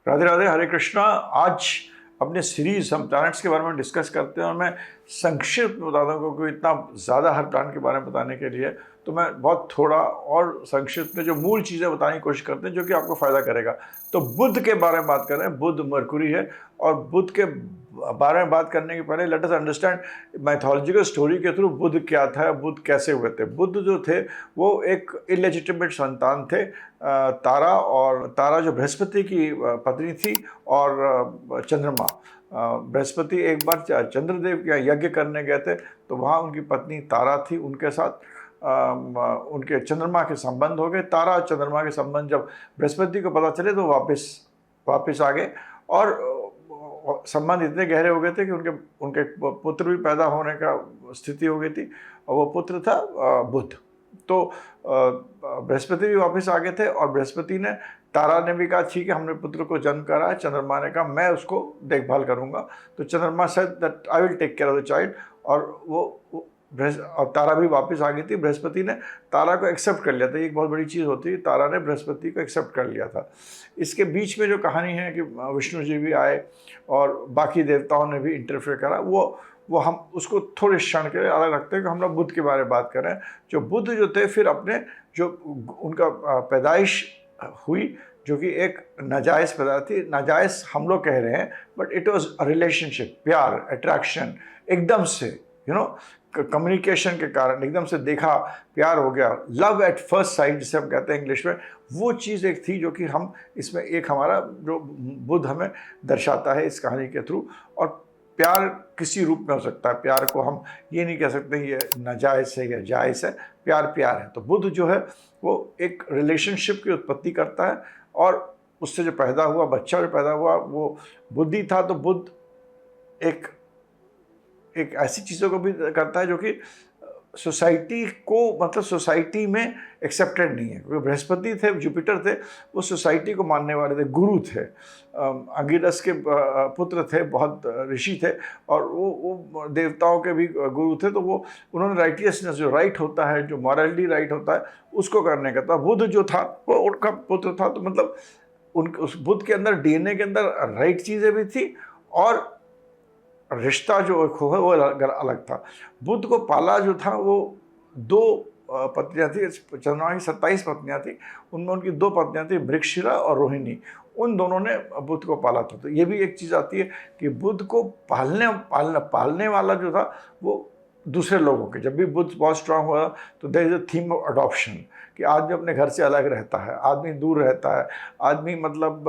राधे राधे, हरे कृष्णा। आज अपने सीरीज हम प्लैनेट्स के बारे में डिस्कस करते हैं और मैं संक्षिप्त में बताता हूँ क्योंकि इतना ज़्यादा हर प्लान के बारे में बताने के लिए तो मैं बहुत थोड़ा और संक्षिप्त में जो मूल चीज़ें बताने की कोशिश करते हैं जो कि आपको फ़ायदा करेगा। तो बुध के बारे में बात कर रहे हैं। बुध मरकुरी है और बुध के बारे में बात करने के पहले let us understand mythological story के थ्रू बुध क्या था, बुध कैसे हुए थे। बुध जो थे वो एक इलेजिटिमेट संतान थे तारा, और तारा जो बृहस्पति की पत्नी थी, और चंद्रमा। बृहस्पति एक बार चंद्रदेव के यज्ञ करने गए थे तो वहाँ उनकी पत्नी तारा थी, उनके साथ उनके चंद्रमा के संबंध हो गए। तारा और चंद्रमा के संबंध जब बृहस्पति को पता चले तो वापस आ गए और संबंध इतने गहरे हो गए थे कि उनके पुत्र भी पैदा होने का स्थिति हो गई थी, और वो पुत्र था बुध। तो बृहस्पति भी वापस आ गए थे और बृहस्पति ने, तारा ने भी कहा ठीक है हमने पुत्र को जन्म करा है। चंद्रमा ने कहा मैं उसको देखभाल करूंगा। तो Chandrama said that I will take care of the child, और तारा भी वापस आ गई थी। बृहस्पति ने तारा को एक्सेप्ट कर लिया था। ये एक बहुत बड़ी चीज़ होती है, तारा ने बृहस्पति को एक्सेप्ट कर लिया था। इसके बीच में जो कहानी है कि विष्णु जी भी आए और बाकी देवताओं ने भी इंटरफेयर करा, वो हम उसको थोड़े क्षण के लिए अलग रखते हैं कि हम लोग बुध के बारे में बात कर रहे हैं। जो बुध जो थे फिर अपने जो उनका पैदाइश हुई जो कि एक नाजायज़ पैदा थी। नाजायज़ हम लोग कह रहे हैं but it was a relationship, प्यार, अट्रैक्शन, एकदम से कम्युनिकेशन के कारण एकदम से देखा, प्यार हो गया, लव एट फर्स्ट साइट जिसे हम कहते हैं इंग्लिश में। वो चीज़ एक थी जो कि हम इसमें एक हमारा जो बुध हमें दर्शाता है इस कहानी के थ्रू। और प्यार किसी रूप में हो सकता है। प्यार को हम ये नहीं कह सकते ये नाजायज़ है या जायज़ है। प्यार प्यार है। तो बुध जो है वो एक रिलेशनशिप की उत्पत्ति करता है, और उससे जो पैदा हुआ बच्चा, जो पैदा हुआ वो बुद्धि था। तो बुध एक ऐसी चीज़ों को भी करता है जो कि सोसाइटी को, मतलब सोसाइटी में एक्सेप्टेड नहीं है। क्योंकि बृहस्पति थे, जुपिटर थे, वो सोसाइटी को मानने वाले थे, गुरु थे, अंगिरस के पुत्र थे, बहुत ऋषि थे, और वो देवताओं के भी गुरु थे। तो वो उन्होंने राइटियसनेस, जो राइट होता है, जो मॉरलिटी राइट होता है, उसको करने का था। बुध जो था वो उनका पुत्र था। तो मतलब उस बुध के अंदर, डीएनए के अंदर राइट चीज़ें भी थी और रिश्ता जो है वो अलग था। बुध को पाला जो था वो 2 पत्नियाँ थी। चंद्रमा की 27 पत्नियाँ थी, उनमें उनकी 2 पत्नियाँ थी, मृगशिरा और रोहिणी। उन दोनों ने बुध को पाला था। तो ये भी एक चीज़ आती है कि बुध को पालने वाला जो था वो दूसरे लोगों के, जब भी बुध बहुत स्ट्रांग हुआ तो there is a theme of adoption, कि आदमी अपने घर से अलग रहता है, आदमी दूर रहता है, आदमी मतलब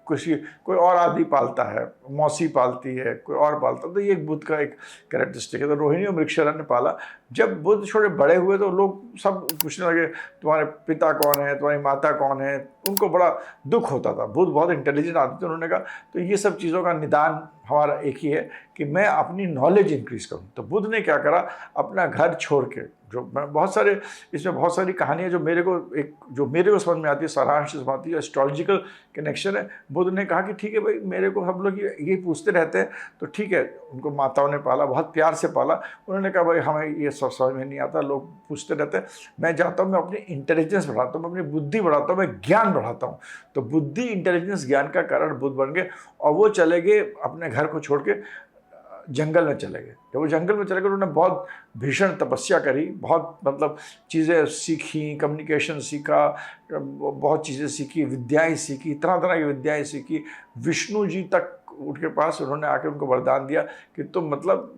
कोई और आदमी पालता है, मौसी पालती है, कोई और पालता है। तो ये एक बुध का एक कैरेक्टरिस्टिक है। तो रोहिणी और मृगशिरा ने पाला। जब बुध थोड़े बड़े हुए तो लोग सब पूछने लगे तुम्हारे पिता कौन है, तुम्हारी माता कौन है। उनको बड़ा दुख होता था। बुध बहुत इंटेलिजेंट आदमी थे। उन्होंने कहा तो ये सब चीज़ों का निदान हमारा एक ही है कि मैं अपनी नॉलेज इंक्रीज़ करूं। तो बुध ने क्या करा, अपना घर छोड़ के, जो मैं बहुत सारे इसमें बहुत सारी कहानियाँ जो मेरे को समझ में आती है, सारांश समझ आती है, एस्ट्रोलॉजिकल कनेक्शन है। बुध ने कहा कि ठीक है भाई, मेरे को सब लोग ये पूछते रहते हैं तो ठीक है। उनको माताओं ने पाला, बहुत प्यार से पाला। उन्होंने कहा भाई हमें ये समझ में नहीं आता, लोग पूछते रहते हैं, मैं जाता हूँ, मैं अपनी इंटेलिजेंस बढ़ाता हूँ, मैं अपनी बुद्धि बढ़ाता हूँ, मैं ज्ञान बढ़ाता हूँ। तो बुद्धि, इंटेलिजेंस, ज्ञान का कारण बुध बन गए और वो चले गए अपने घर को छोड़ के जंगल में चले गए। जब वो जंगल में चले गए उन्होंने बहुत भीषण तपस्या करी, बहुत मतलब चीज़ें सीखी, कम्युनिकेशन सीखा, बहुत चीज़ें सीखी, विद्याएं सीखी, तरह तरह की विद्याएं सीखी। विष्णु जी तक उनके पास उन्होंने आके उनको वरदान दिया कि तुम मतलब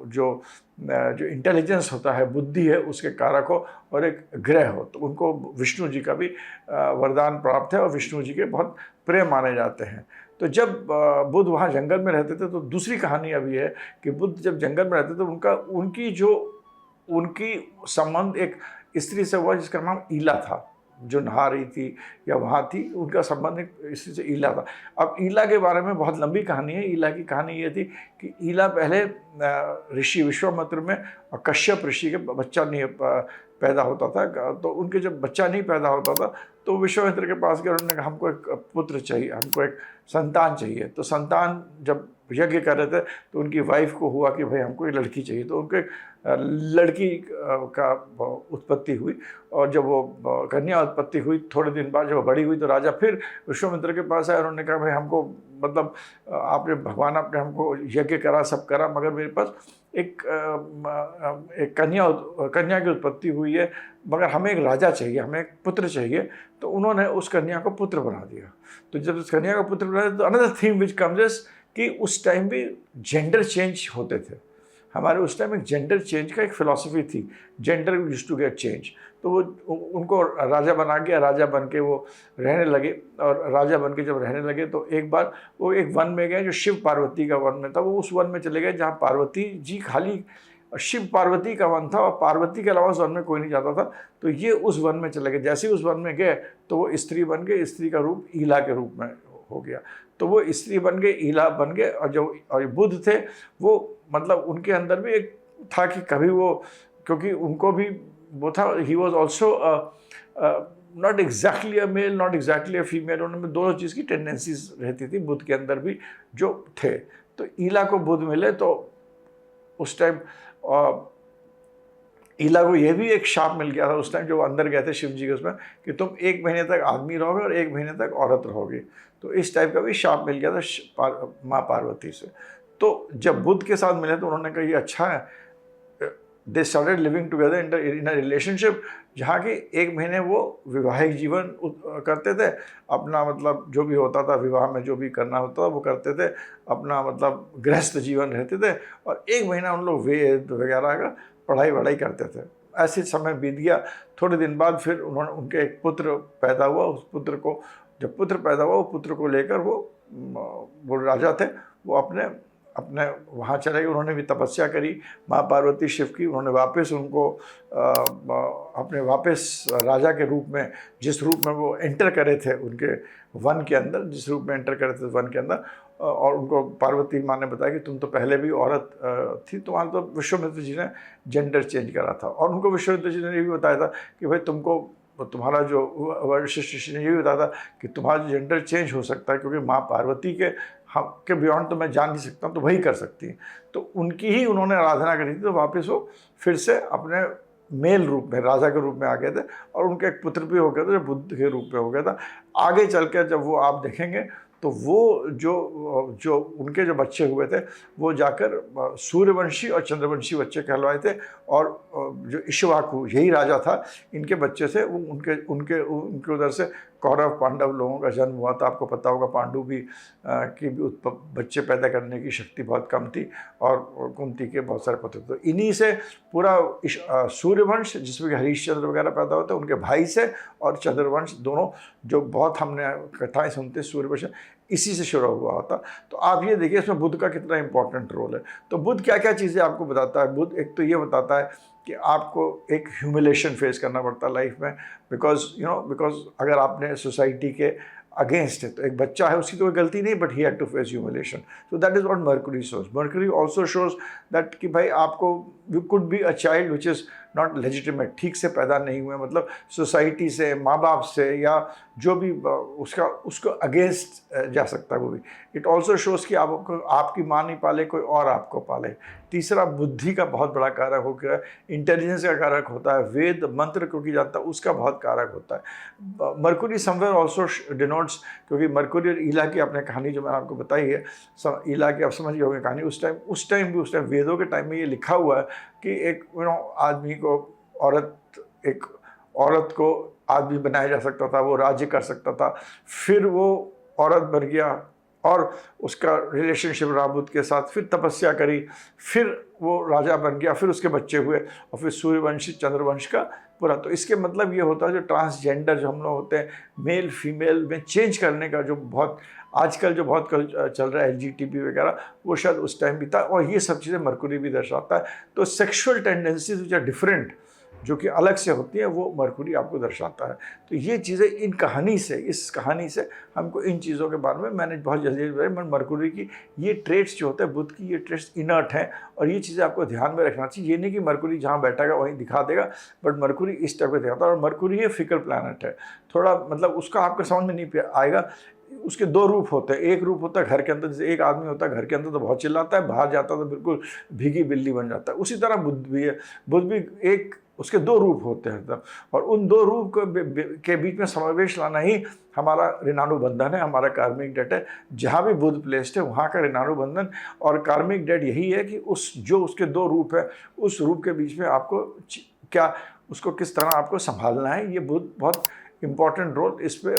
जो इंटेलिजेंस होता है, बुद्धि है, उसके कारक हो और एक ग्रह हो। तो उनको विष्णु जी का भी वरदान प्राप्त है और विष्णु जी के बहुत प्रिय माने जाते हैं। तो जब बुध वहाँ जंगल में रहते थे तो दूसरी कहानी अभी है कि बुध जब जंगल में रहते थे तो उनकी संबंध एक स्त्री से हुआ जिसका नाम ईला था, जो नहा रही थी या वहाँ थी, उनका संबंध एक स्त्री से ईला था। अब ईला के बारे में बहुत लंबी कहानी है। ईला की कहानी ये थी कि ईला पहले ऋषि विश्वामित्र में और कश्यप ऋषि के बच्चा नहीं पैदा होता था। तो उनके जब बच्चा नहीं पैदा होता था तो विश्वामित्र के पास गए। उन्होंने कहा हमको एक पुत्र चाहिए, हमको एक संतान चाहिए। तो संतान जब यज्ञ कर रहे थे तो उनकी वाइफ को हुआ कि भाई हमको एक लड़की चाहिए। तो उनको एक लड़की का उत्पत्ति हुई, और जब वो कन्या उत्पत्ति हुई थोड़े दिन बाद जब वो बड़ी हुई तो राजा फिर विश्वामित्र के पास आए। उन्होंने कहा भाई हमको मतलब आपने भगवान आपने हमको यज्ञ करा सब करा, मगर मेरे पास एक कन्या की उत्पत्ति हुई है, मगर हमें एक राजा चाहिए, हमें एक पुत्र चाहिए। तो उन्होंने उस कन्या को पुत्र बना दिया। तो जब उस कन्या को पुत्र बना दिया तो another theme which comes is कि उस टाइम भी जेंडर चेंज होते थे। हमारे उस टाइम एक जेंडर चेंज का एक फिलॉसफी थी, gender used to get change. तो वो उनको राजा बना गया, राजा बन के वो रहने लगे, और राजा बन के जब रहने लगे तो एक बार वो एक वन में गए जो शिव पार्वती का वन में था। वो उस वन में चले गए जहाँ पार्वती जी खाली शिव पार्वती का वन था, और पार्वती के अलावा उस वन में कोई नहीं जाता था। तो ये उस वन में चले गए। जैसे ही उस वन में गए तो वो स्त्री बन गए, स्त्री का रूप ईला के रूप में हो गया। तो वो स्त्री बन गए, ईला बन गए। और बुद्ध थे वो मतलब उनके अंदर भी एक था कि कभी वो, क्योंकि उनको भी वो था, he was also not exactly a male not exactly a female. उनमें दोनों चीज़ की टेंडेंसीज रहती थी बुद्ध के अंदर भी जो थे। तो ईला को बुद्ध मिले तो उस टाइम ईला को यह भी एक शाप मिल गया था उस टाइम जो अंदर गए थे शिव जी के उसमें, कि तुम 1 महीने तक आदमी रहोगे और 1 महीने तक औरत रहोगे। तो इस टाइप का भी शाप मिल गया था माँ पार्वती से। तो जब बुद्ध के साथ मिले तो उन्होंने कहा ये अच्छा है। They started living together in a relationship, जहाँ कि 1 महीने वो वैवाहिक जीवन करते थे, अपना मतलब जो भी होता था विवाह में जो भी करना होता था वो करते थे, अपना मतलब गृहस्थ जीवन रहते थे, और 1 महीना उन लोग वेद वगैरह का पढ़ाई वढ़ाई करते थे। ऐसे समय बीत गया। थोड़े दिन बाद फिर उनके एक पुत्र पैदा हुआ। उस पुत्र को जब पुत्र पैदा हुआ, वो पुत्र को लेकर वो राजा थे, वो अपने वहाँ चले गए। उन्होंने भी तपस्या करी माँ पार्वती शिव की। उन्होंने वापस उनको अपने वापस राजा के रूप में, जिस रूप में वो एंटर करे थे उनके वन के अंदर, जिस रूप में एंटर करे थे वन के अंदर, और उनको पार्वती माँ ने बताया कि तुम तो पहले भी औरत थी, तुम्हारा तो विश्वामित्र जी ने जेंडर चेंज करा था। और उनको विश्वामित्र जी ने ये भी बताया था कि भाई तुमको तुम्हारा जो वशिष्ठ ऋषि ने ये भी बताया था कि तुम्हारा जेंडर चेंज हो सकता है, क्योंकि माँ पार्वती के बियॉन्ड तो मैं जान नहीं सकता, तो वही कर सकती हैं। तो उनकी ही उन्होंने आराधना करी थी। तो वापस वो फिर से अपने मेल रूप में राजा के रूप में आ गए थे, और उनके एक पुत्र भी हो गया था जो बुद्ध के रूप में हो गया था। आगे चल कर जब वो आप देखेंगे तो वो जो उनके जो बच्चे हुए थे वो जाकर सूर्यवंशी और चंद्रवंशी बच्चे कहलवाए थे। और जो इक्ष्वाकु यही राजा था, इनके बच्चे थे वो उनके उधर से कौरव पांडव लोगों का जन्म हुआ था। आपको पता होगा पांडु भी की भी बच्चे पैदा करने की शक्ति बहुत कम थी, और कुंती के बहुत सारे पुत्र। तो इन्हीं से पूरा सूर्यवंश जिसमें हरिश्चंद्र वगैरह पैदा होते हैं, उनके भाई से, और चंद्रवंश दोनों जो बहुत हमने कथाएं सुनते सूर्यवंश इसी से शुरू हुआ होता। तो आप ये देखिए इसमें बुद्ध का कितना इंपॉर्टेंट रोल है। तो बुद्ध क्या क्या चीज़ें आपको बताता है। बुद्ध एक तो ये बताता है कि आपको एक ह्यूमिलेशन फेस करना पड़ता है लाइफ में, बिकॉज अगर आपने सोसाइटी के अगेंस्ट है, तो एक बच्चा है उसकी तो कोई गलती नहीं, but he had to face humiliation. So that is what Mercury shows. Mercury also shows that कि भाई आपको you could be a child which is not legitimate, ठीक से पैदा नहीं हुए, मतलब सोसाइटी से, माँ बाप से, या जो भी उसको अगेंस्ट जा सकता है वो भी। इट ऑल्सो शोज कि आपको आपकी माँ नहीं पाले, कोई और आपको पाले। तीसरा बुद्धि का बहुत बड़ा कारक हो गया, इंटेलिजेंस का कारक होता है, वेद मंत्र क्योंकि जानता है उसका बहुत कारक होता है। मर्क्यूरी समवेयर ऑल्सो डिनोट्स, क्योंकि मर्क्यूरी और ईला की आपने कहानी जो मैंने आपको बताई है, ईला की आप समझ गए होंगे कहानी। उस टाइम वेदों के टाइम में ये लिखा हुआ है कि एक आदमी को एक औरत को आदमी बनाया जा सकता था, वो राज्य कर सकता था। फिर वो औरत बन गया और उसका रिलेशनशिप रहा बुद्ध के साथ, फिर तपस्या करी, फिर वो राजा बन गया, फिर उसके बच्चे हुए, और फिर सूर्यवंशी चंद्रवंश का पूरा। तो इसके मतलब ये होता है जो ट्रांसजेंडर जो हम लोग होते हैं, मेल फीमेल में चेंज करने का जो बहुत आजकल जो बहुत चल रहा है LGTB वगैरह, वो शायद उस टाइम भी था। और ये सब चीज़ें मर्क्यूरी भी दर्शाता है। तो sexual tendencies which are different, जो कि अलग से होती हैं, वो मर्क्यूरी आपको दर्शाता है। तो ये चीज़ें इस कहानी से हमको इन चीज़ों के बारे में मैंने बहुत जल्दी मर्क्यूरी की ये ट्रेट्स जो होते हैं बुद्ध की, ये ट्रेट्स इनर्ट हैं, और ये चीज़ें आपको ध्यान में रखना चाहिए। ये नहीं कि मर्क्यूरी जहाँ बैठेगा वहीं दिखा देगा, बट मर्क्यूरी इस टाइप का दिखाता है। और मर्क्यूरी ये फिकल प्लैनेट है, थोड़ा मतलब उसका आपको समझ में नहीं आएगा। उसके दो रूप होते हैं। एक रूप होता है घर के अंदर, जैसे एक आदमी होता है घर के अंदर तो बहुत चिल्लाता है, बाहर जाता है तो बिल्कुल भीगी बिल्ली बन जाता है। उसी तरह बुद्ध भी है। बुद्ध भी एक, उसके दो रूप होते हैं तब, और उन दो रूप के बीच में समावेश लाना ही हमारा ऋणानुबंधन है, हमारा कार्मिक डेट है। जहाँ भी बुद्ध प्लेस्ड है वहाँ का ऋणानुबंधन और कार्मिक डेट यही है कि उसके दो रूप है, उस रूप के बीच में आपको क्या, उसको किस तरह आपको संभालना है, ये बुद्ध बहुत इम्पॉर्टेंट रोल इस पर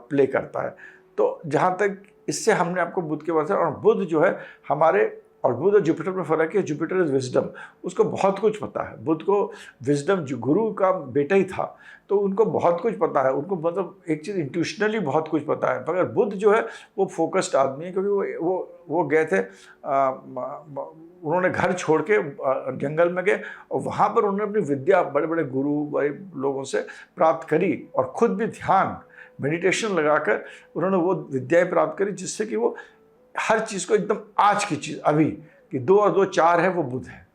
प्ले करता है। तो जहाँ तक इससे हमने आपको बुद्ध के बारे में, और बुद्ध जो है हमारे, और बुद्ध और जुपिटर में फ़र्क है, जुपिटर इज़ विजडम, उसको बहुत कुछ पता है। बुद्ध को विजडम, जो गुरु का बेटा ही था, तो उनको बहुत कुछ पता है, उनको मतलब एक चीज़ इंट्यूशनली बहुत कुछ पता है। मगर बुद्ध जो है वो फोकस्ड आदमी है, क्योंकि वो गए थे, उन्होंने घर छोड़ के जंगल में गए और वहाँ पर उन्होंने अपनी विद्या बड़े बड़े गुरु, बड़े लोगों से प्राप्त करी, और ख़ुद भी ध्यान मेडिटेशन लगाकर उन्होंने वो विद्याएँ प्राप्त करी, जिससे कि वो हर चीज़ को एकदम आज की चीज़, अभी कि 2 और 2 4 है, वो बुद्ध है,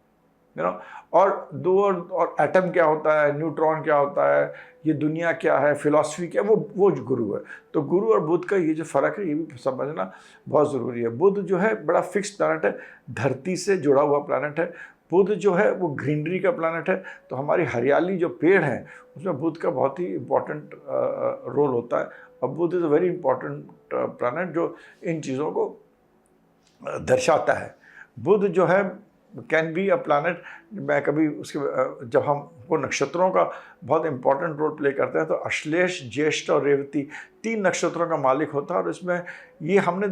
यू नो। और 2 और एटम क्या होता है, न्यूट्रॉन क्या होता है, ये दुनिया क्या है, फिलॉसफी क्या है, वो जो गुरु है। तो गुरु और बुद्ध का ये जो फ़र्क है, ये भी समझना बहुत ज़रूरी है। बुद्ध जो है बड़ा फिक्स प्लानट है, धरती से जुड़ा हुआ प्लानट है। बुद्ध जो है वो ग्रीनरी का प्लानट है, तो हमारी हरियाली जो पेड़ हैं उसमें बुद्ध का बहुत ही इम्पोर्टेंट रोल होता है। और Buddha is a very important planet जो इन चीज़ों को दर्शाता है। बुध जो है कैन बी अ प्लानट, मैं कभी उसके जब हमको नक्षत्रों का बहुत इंपॉर्टेंट रोल प्ले करते हैं, तो अश्लेष, ज्येष्ठ और रेवती 3 नक्षत्रों का मालिक होता है। और इसमें ये मैंने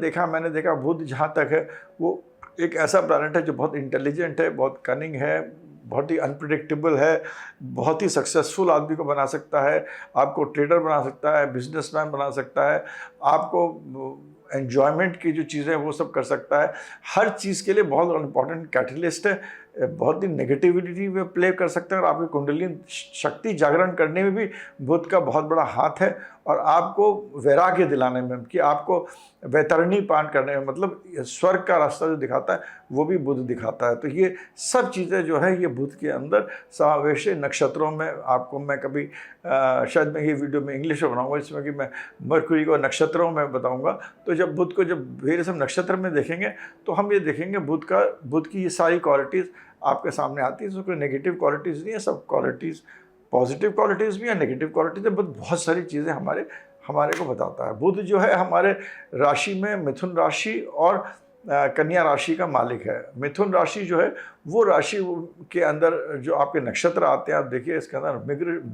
देखा बुध जहाँ तक है वो एक ऐसा प्लानट है जो बहुत इंटेलिजेंट है, बहुत कनिंग है, बहुत ही अनप्रिडिक्टेबल है, बहुत ही सक्सेसफुल आदमी को बना सकता है, आपको ट्रेडर बना सकता है, बिजनेसमैन बना सकता है, आपको एन्जॉयमेंट की जो चीज़ें वो सब कर सकता है। हर चीज़ के लिए बहुत इंपॉर्टेंट कैटलिस्ट है, बहुत ही नेगेटिविटी में प्ले कर सकते हैं, और आपकी कुंडलिनी शक्ति जागरण करने में भी बुध का बहुत बड़ा हाथ है, और आपको वैराग्य दिलाने में, कि आपको वैतरणी पान करने में, मतलब स्वर्ग का रास्ता जो दिखाता है वो भी बुध दिखाता है। तो ये सब चीज़ें जो है ये बुध के अंदर समावेश है। नक्षत्रों में आपको मैं कभी शायद मैं ये वीडियो में इंग्लिश में बनाऊंगा, इसमें कि मैं मरकुरी को नक्षत्रों में बताऊंगा। तो जब बुध को जब वेरियस हम नक्षत्र में देखेंगे तो हम ये देखेंगे बुध की ये सारी क्वालिटीज़ आपके सामने आती है। इसमें कोई नेगेटिव क्वालिटीज़ नहीं है, सब क्वालिटीज़ पॉजिटिव क्वालिटीज़ भी है, नेगेटिव क्वालिटीज़ है। बुध बहुत सारी चीज़ें हमारे को बताता है। बुध जो है हमारे राशि में मिथुन राशि और कन्या राशि का मालिक है। मिथुन राशि जो है वो राशि के अंदर जो आपके नक्षत्र आते हैं, आप देखिए इसके अंदर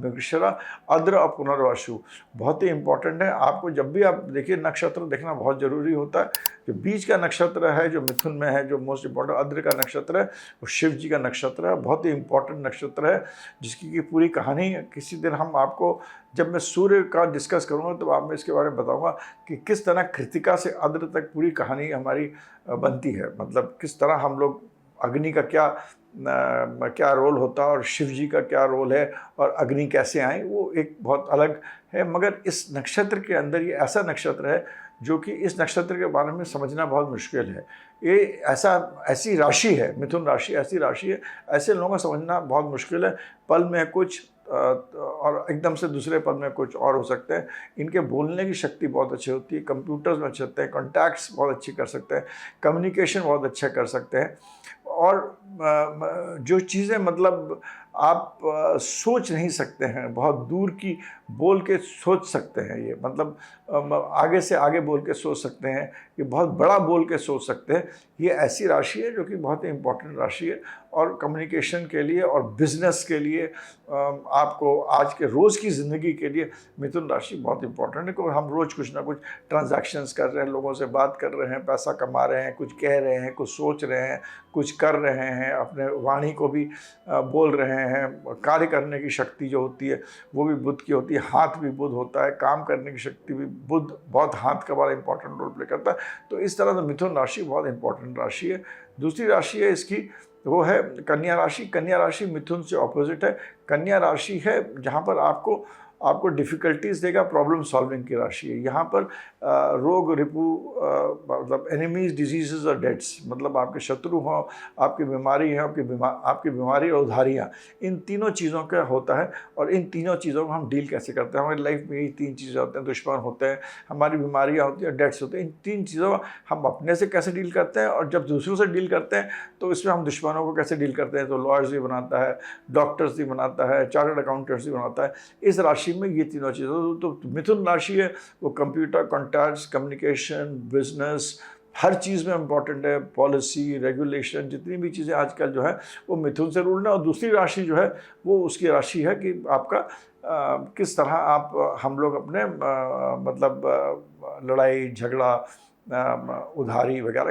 मृगशिरा, आद्र और पुनर्वसु बहुत ही इंपॉर्टेंट है। आपको जब भी आप देखिए नक्षत्र देखना बहुत ज़रूरी होता है। जो बीच का नक्षत्र है जो मिथुन में है, जो मोस्ट इंपॉर्टेंट आद्र का नक्षत्र है, वो शिव जी का नक्षत्र है, बहुत ही इंपॉर्टेंट नक्षत्र है, जिसकी की पूरी कहानी किसी दिन हम आपको, जब मैं सूर्य का डिस्कस करूँगा तो आप मैं इसके बारे में बताऊँगा कि किस तरह कृतिका से आद्र तक पूरी कहानी हमारी बनती है। मतलब किस तरह हम लोग, अग्नि का क्या रोल होता है और शिव जी का क्या रोल है, और अग्नि कैसे आए, वो एक बहुत अलग है। मगर इस नक्षत्र के अंदर ये ऐसा नक्षत्र है जो कि इस नक्षत्र के बारे में समझना बहुत मुश्किल है। ये ऐसी राशि है, मिथुन राशि ऐसी राशि है, ऐसे लोगों को समझना बहुत मुश्किल है। पल में कुछ और एकदम से दूसरे पल में कुछ और हो सकते हैं। इनके बोलने की शक्ति बहुत अच्छी होती है, कंप्यूटर्स में अच्छे होते हैं, कॉन्टैक्ट्स बहुत अच्छी कर सकते हैं, कम्युनिकेशन बहुत अच्छा कर सकते हैं, और जो चीज़ें मतलब आप सोच नहीं सकते हैं, बहुत दूर की बोल के सोच सकते हैं। ये मतलब आगे से आगे बोल के सोच सकते हैं, ये बहुत बड़ा बोल के सोच सकते हैं। ये ऐसी राशि है जो कि बहुत ही इम्पोर्टेंट राशि है, और कम्युनिकेशन के लिए और बिज़नेस के लिए, आपको आज के रोज़ की ज़िंदगी के लिए मिथुन राशि बहुत इंपॉर्टेंट है। क्योंकि हम रोज़ कुछ ना कुछ ट्रांजैक्शंस कर रहे हैं, लोगों से बात कर रहे हैं, पैसा कमा रहे हैं, कुछ कह रहे हैं, कुछ सोच रहे हैं, कुछ कर रहे हैं, अपने वाणी को भी बोल रहे हैं। कार्य करने की शक्ति जो होती है वो भी बुध की होती है, हाथ भी बुध होता है, काम करने की शक्ति भी बुध, बहुत हाथ का बड़ा इंपॉर्टेंट रोल प्ले करता है। तो इस तरह से मिथुन राशि बहुत इंपॉर्टेंट राशि है। दूसरी राशि है इसकी, वो है कन्या राशि। कन्या राशि मिथुन से ऑपोजिट है। कन्या राशि है जहाँ पर आपको आपको डिफ़िकल्टीज देगा, प्रॉब्लम सॉल्विंग की राशि है। यहाँ पर रोग रिपू मतलब एनिमीज, डिजीजेस और डेथ्स, मतलब आपके शत्रु हों, आपकी बीमारी है, आपकी बीमारी और उधारियाँ, इन तीनों चीज़ों का होता है। और इन तीनों चीज़ों को हम डील कैसे करते हैं? हमारी लाइफ में यही 3 चीज़ें होते हैं, दुश्मन होते हैं, हमारी बीमारियाँ होती हैं, डेथ्स होते हैं। इन 3 चीज़ों का हम अपने से कैसे डील करते हैं, और जब दूसरों से डील करते हैं तो इसमें हम दुश्मनों को कैसे डील करते हैं? तो लॉयर्स भी बनाता है, डॉक्टर्स भी बनाता है, चार्टर्ड अकाउंटेंट्स भी बनाता है। इस राशि में ये तीनों चीज़ें, तो मिथुन राशि है वो कंप्यूटर, कॉन्टैक्ट्स, कम्युनिकेशन, बिजनेस, हर चीज़ में इम्पॉर्टेंट है। पॉलिसी, रेगुलेशन, जितनी भी चीज़ें आजकल जो है वो मिथुन से रूल्ड है। और दूसरी राशि जो है वो उसकी राशि है कि आपका किस तरह आप हम लोग अपने मतलब लड़ाई झगड़ा, उधारी वगैरह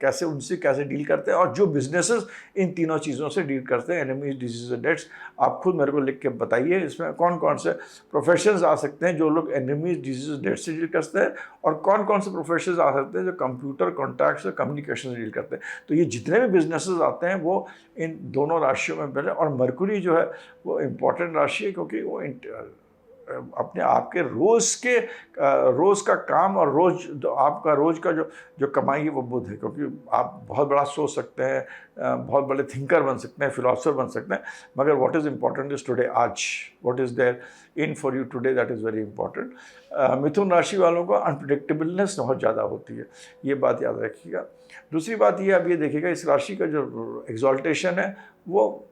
कैसे उनसे कैसे डील करते हैं, और जो बिजनेसेस इन तीनों चीज़ों से डील करते हैं, एनिमीज, डिजीज, डेट्स। आप खुद मेरे को लिख के बताइए इसमें कौन कौन से प्रोफेशंस आ सकते हैं जो लोग एनिमीज, डिजीज, डेट्स से डील करते हैं, और कौन कौन से प्रोफेशंस आ सकते हैं जो कंप्यूटर, कॉन्टैक्ट्स और कम्युनिकेशन से डील करते हैं। तो ये जितने भी बिजनेसेस आते हैं वो इन दोनों राशियों में पहले। और मरकुरी जो है वो इम्पॉर्टेंट राशि है, क्योंकि वो अपने आपके रोज़ का काम और आपका रोज़ का जो कमाई है वो बुध है। क्योंकि आप बहुत बड़ा सोच सकते हैं, बहुत बड़े थिंकर बन सकते हैं, फिलोसफर बन सकते हैं, मगर what is important is today, आज what is there in for you today, that is very important. मिथुन राशि वालों को अनप्रिडिक्टेबलनेस बहुत ज़्यादा होती है, ये बात याद रखिएगा। दूसरी बात ये, आप ये देखिएगा इस राशि का जो एग्जॉल्टेशन है वो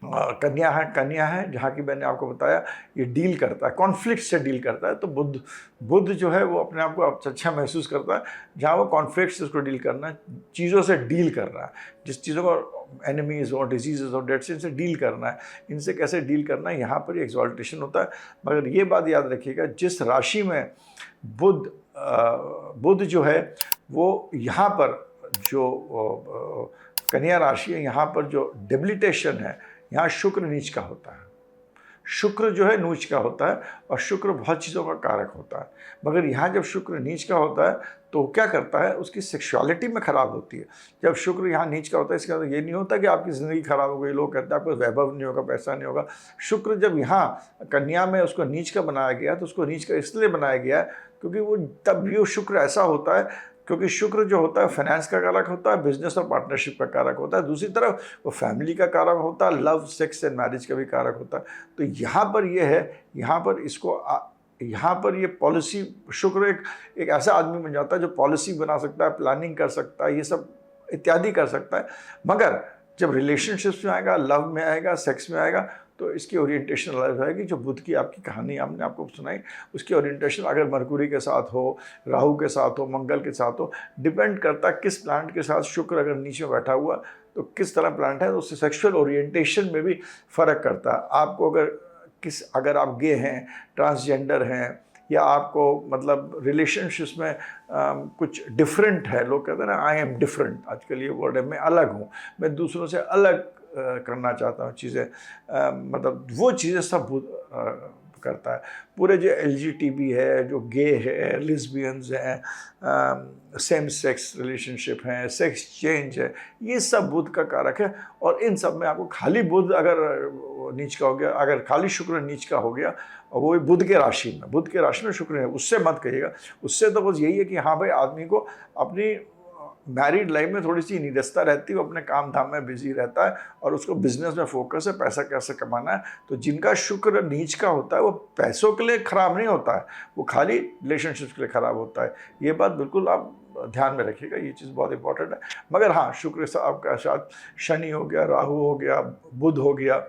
कन्या है, जहाँ की मैंने आपको बताया ये डील करता है, कॉन्फ्लिक्ट से डील करता है। तो बुध जो है वो अपने आप को अच्छा महसूस करता है जहाँ वो कॉन्फ्लिक्ट से उसको डील करना है, चीज़ों से डील कर रहा है, जिस चीज़ों को एनिमीज़ और डिजीज़ और डेट्स, इनसे डील करना है, इनसे कैसे डील करना है, यहाँ पर एक्सॉल्टेशन होता है। मगर ये बात याद रखिएगा, जिस राशि में बुध जो है वो यहाँ पर जो कन्या राशि है, यहाँ पर जो डेबिलिटेशन है, यहाँ शुक्र नीच का होता है। शुक्र जो है नीच का होता है, और शुक्र बहुत चीज़ों का कारक होता है। मगर यहाँ जब शुक्र नीच का होता है तो क्या करता है, उसकी सेक्सुअलिटी में ख़राब होती है। जब शुक्र यहाँ नीच का होता है, इसका मतलब ये नहीं होता कि आपकी ज़िंदगी ख़राब हो गई, लोग कहते हैं आपको वैभव नहीं होगा, पैसा नहीं होगा। शुक्र जब यहाँ कन्या में उसको नीच का बनाया गया, तो उसको नीच का इसलिए बनाया गया है क्योंकि वो तब ये शुक्र ऐसा होता है, क्योंकि शुक्र जो होता है फाइनेंस का कारक होता है, बिजनेस और पार्टनरशिप का कारक होता है। दूसरी तरफ वो फैमिली का कारक होता है, लव, सेक्स एंड मैरिज का भी कारक होता है। तो यहाँ पर ये है, यहाँ पर ये पॉलिसी, शुक्र एक ऐसा आदमी बन जाता है जो पॉलिसी बना सकता है, प्लानिंग कर सकता है, ये सब इत्यादि कर सकता है। मगर जब रिलेशनशिप्स में आएगा, लव में आएगा, सेक्स में आएगा, तो इसकी ओरिएंटेशन अलग आएगी। जो बुध की आपकी कहानी हमने आपको सुनाई, उसकी ओरिएंटेशन अगर मरकुरी के साथ हो, राहु के साथ हो, मंगल के साथ हो, डिपेंड करता है किस प्लैनेट के साथ शुक्र अगर नीचे बैठा हुआ तो किस तरह प्लैनेट है, तो उससे सेक्सुअल ओरिएंटेशन में भी फ़र्क करता है। आपको अगर आप गे हैं, ट्रांसजेंडर हैं, या आपको मतलब रिलेशनशिप्स में कुछ डिफरेंट है, लोग कहते हैं ना आई एम डिफरेंट, आजकल ये वर्ड है, मैं अलग हूँ, मैं दूसरों से अलग करना चाहता हूँ चीज़ें, मतलब वो चीज़ें सब करता है। पूरे जो LGTB है, जो गे है, लिस्बियंस हैं, सेम सेक्स रिलेशनशिप हैं, सेक्स चेंज है, ये सब बुध का कारक है। और इन सब में आपको खाली बुध अगर नीच का हो गया, अगर खाली शुक्र नीच का हो गया, और वो बुध के राशि में शुक्र है, उससे मत कहिएगा। उससे तो बस यही है कि हाँ भाई, आदमी को अपनी मैरिड लाइफ में थोड़ी सी नीरसता रहती है, वो अपने काम धाम में बिजी रहता है, और उसको बिजनेस में फोकस है, पैसा कैसे कमाना है। तो जिनका शुक्र नीच का होता है वो पैसों के लिए खराब नहीं होता है, वो खाली रिलेशनशिप के लिए खराब होता है। ये बात बिल्कुल आप ध्यान में रखिएगा, ये चीज़ बहुत इंपॉर्टेंट है। मगर हाँ, शुक्र से आपका साथ शनि हो गया, राहु हो गया, बुध हो गया,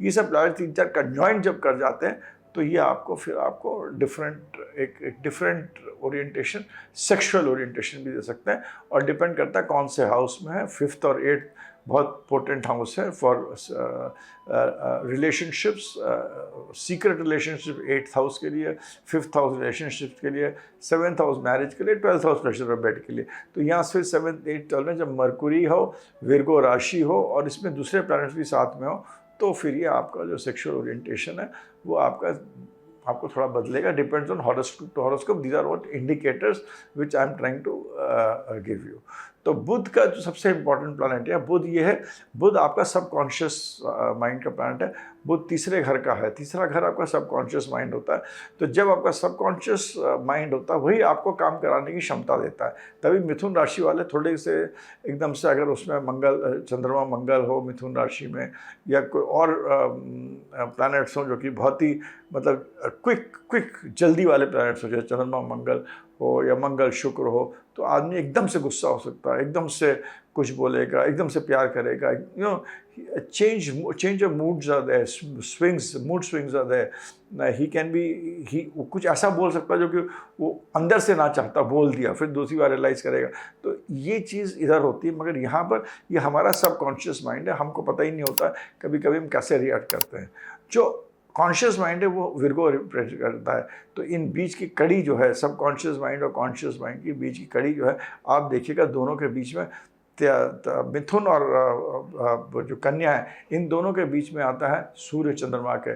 ये सब प्लैनेट 3-4 कंजॉइंट जब कर जाते हैं तो ये आपको डिफरेंट ओरिएंटेशन, सेक्सुअल ओरिएंटेशन भी दे सकते हैं। और डिपेंड करता है कौन से हाउस में है। 5th और 8th बहुत पोटेंट हाउस है for relationships, secret relationship 8th house के लिए, 5th हाउस रिलेशनशिप के लिए, 7th हाउस मैरिज के लिए, 12th house pleasure of bed के लिए। तो यहाँ फिर 7th 8th 12 में जब मरकुरी हो, विर्गो राशि हो, और इसमें दूसरे प्लैनेट्स भी साथ में हो, तो फिर ये आपका जो सेक्सुअल ओरिएंटेशन है वो आपको थोड़ा बदलेगा। Depends on horoscope to horoscope, these are what indicators which I am trying to give you. तो बुध का जो सबसे इम्पोर्टेंट प्लैनेट है बुध, ये है बुध आपका सबकॉन्शियस माइंड का प्लैनेट है। बुध तीसरे घर का है, तीसरा घर आपका सबकॉन्शियस माइंड होता है। तो जब आपका सबकॉन्शियस माइंड होता है वही आपको काम कराने की क्षमता देता है। तभी मिथुन राशि वाले थोड़े से एकदम से, अगर उसमें मंगल, चंद्रमा मंगल हो मिथुन राशि में, या कोई और प्लैनेट्स हों जो कि बहुत ही मतलब क्विक जल्दी वाले प्लैनेट्स हो, जैसे चंद्रमा मंगल हो या मंगल शुक्र हो, तो आदमी एकदम से गुस्सा हो सकता है, एकदम से कुछ बोलेगा, एकदम से प्यार करेगा। Change of moods are there, mood swings are there. He can be कुछ ऐसा बोल सकता है जो कि वो अंदर से ना चाहता बोल दिया, फिर दूसरी बार रियलाइज़ करेगा। तो ये चीज़ इधर होती है, मगर यहाँ पर ये हमारा सबकॉन्शियस माइंड है, हमको पता ही नहीं होता कभी कभी हम कैसे रिएक्ट करते हैं। जो कॉन्शियस माइंड है वो विर्गो रिप्रेजेंट करता है। तो इन बीच की कड़ी जो है, सबकॉन्शियस माइंड और कॉन्शियस माइंड की बीच की कड़ी जो है, आप देखिएगा दोनों के बीच में मिथुन और जो कन्या है, इन दोनों के बीच में आता है सूर्य चंद्रमा के,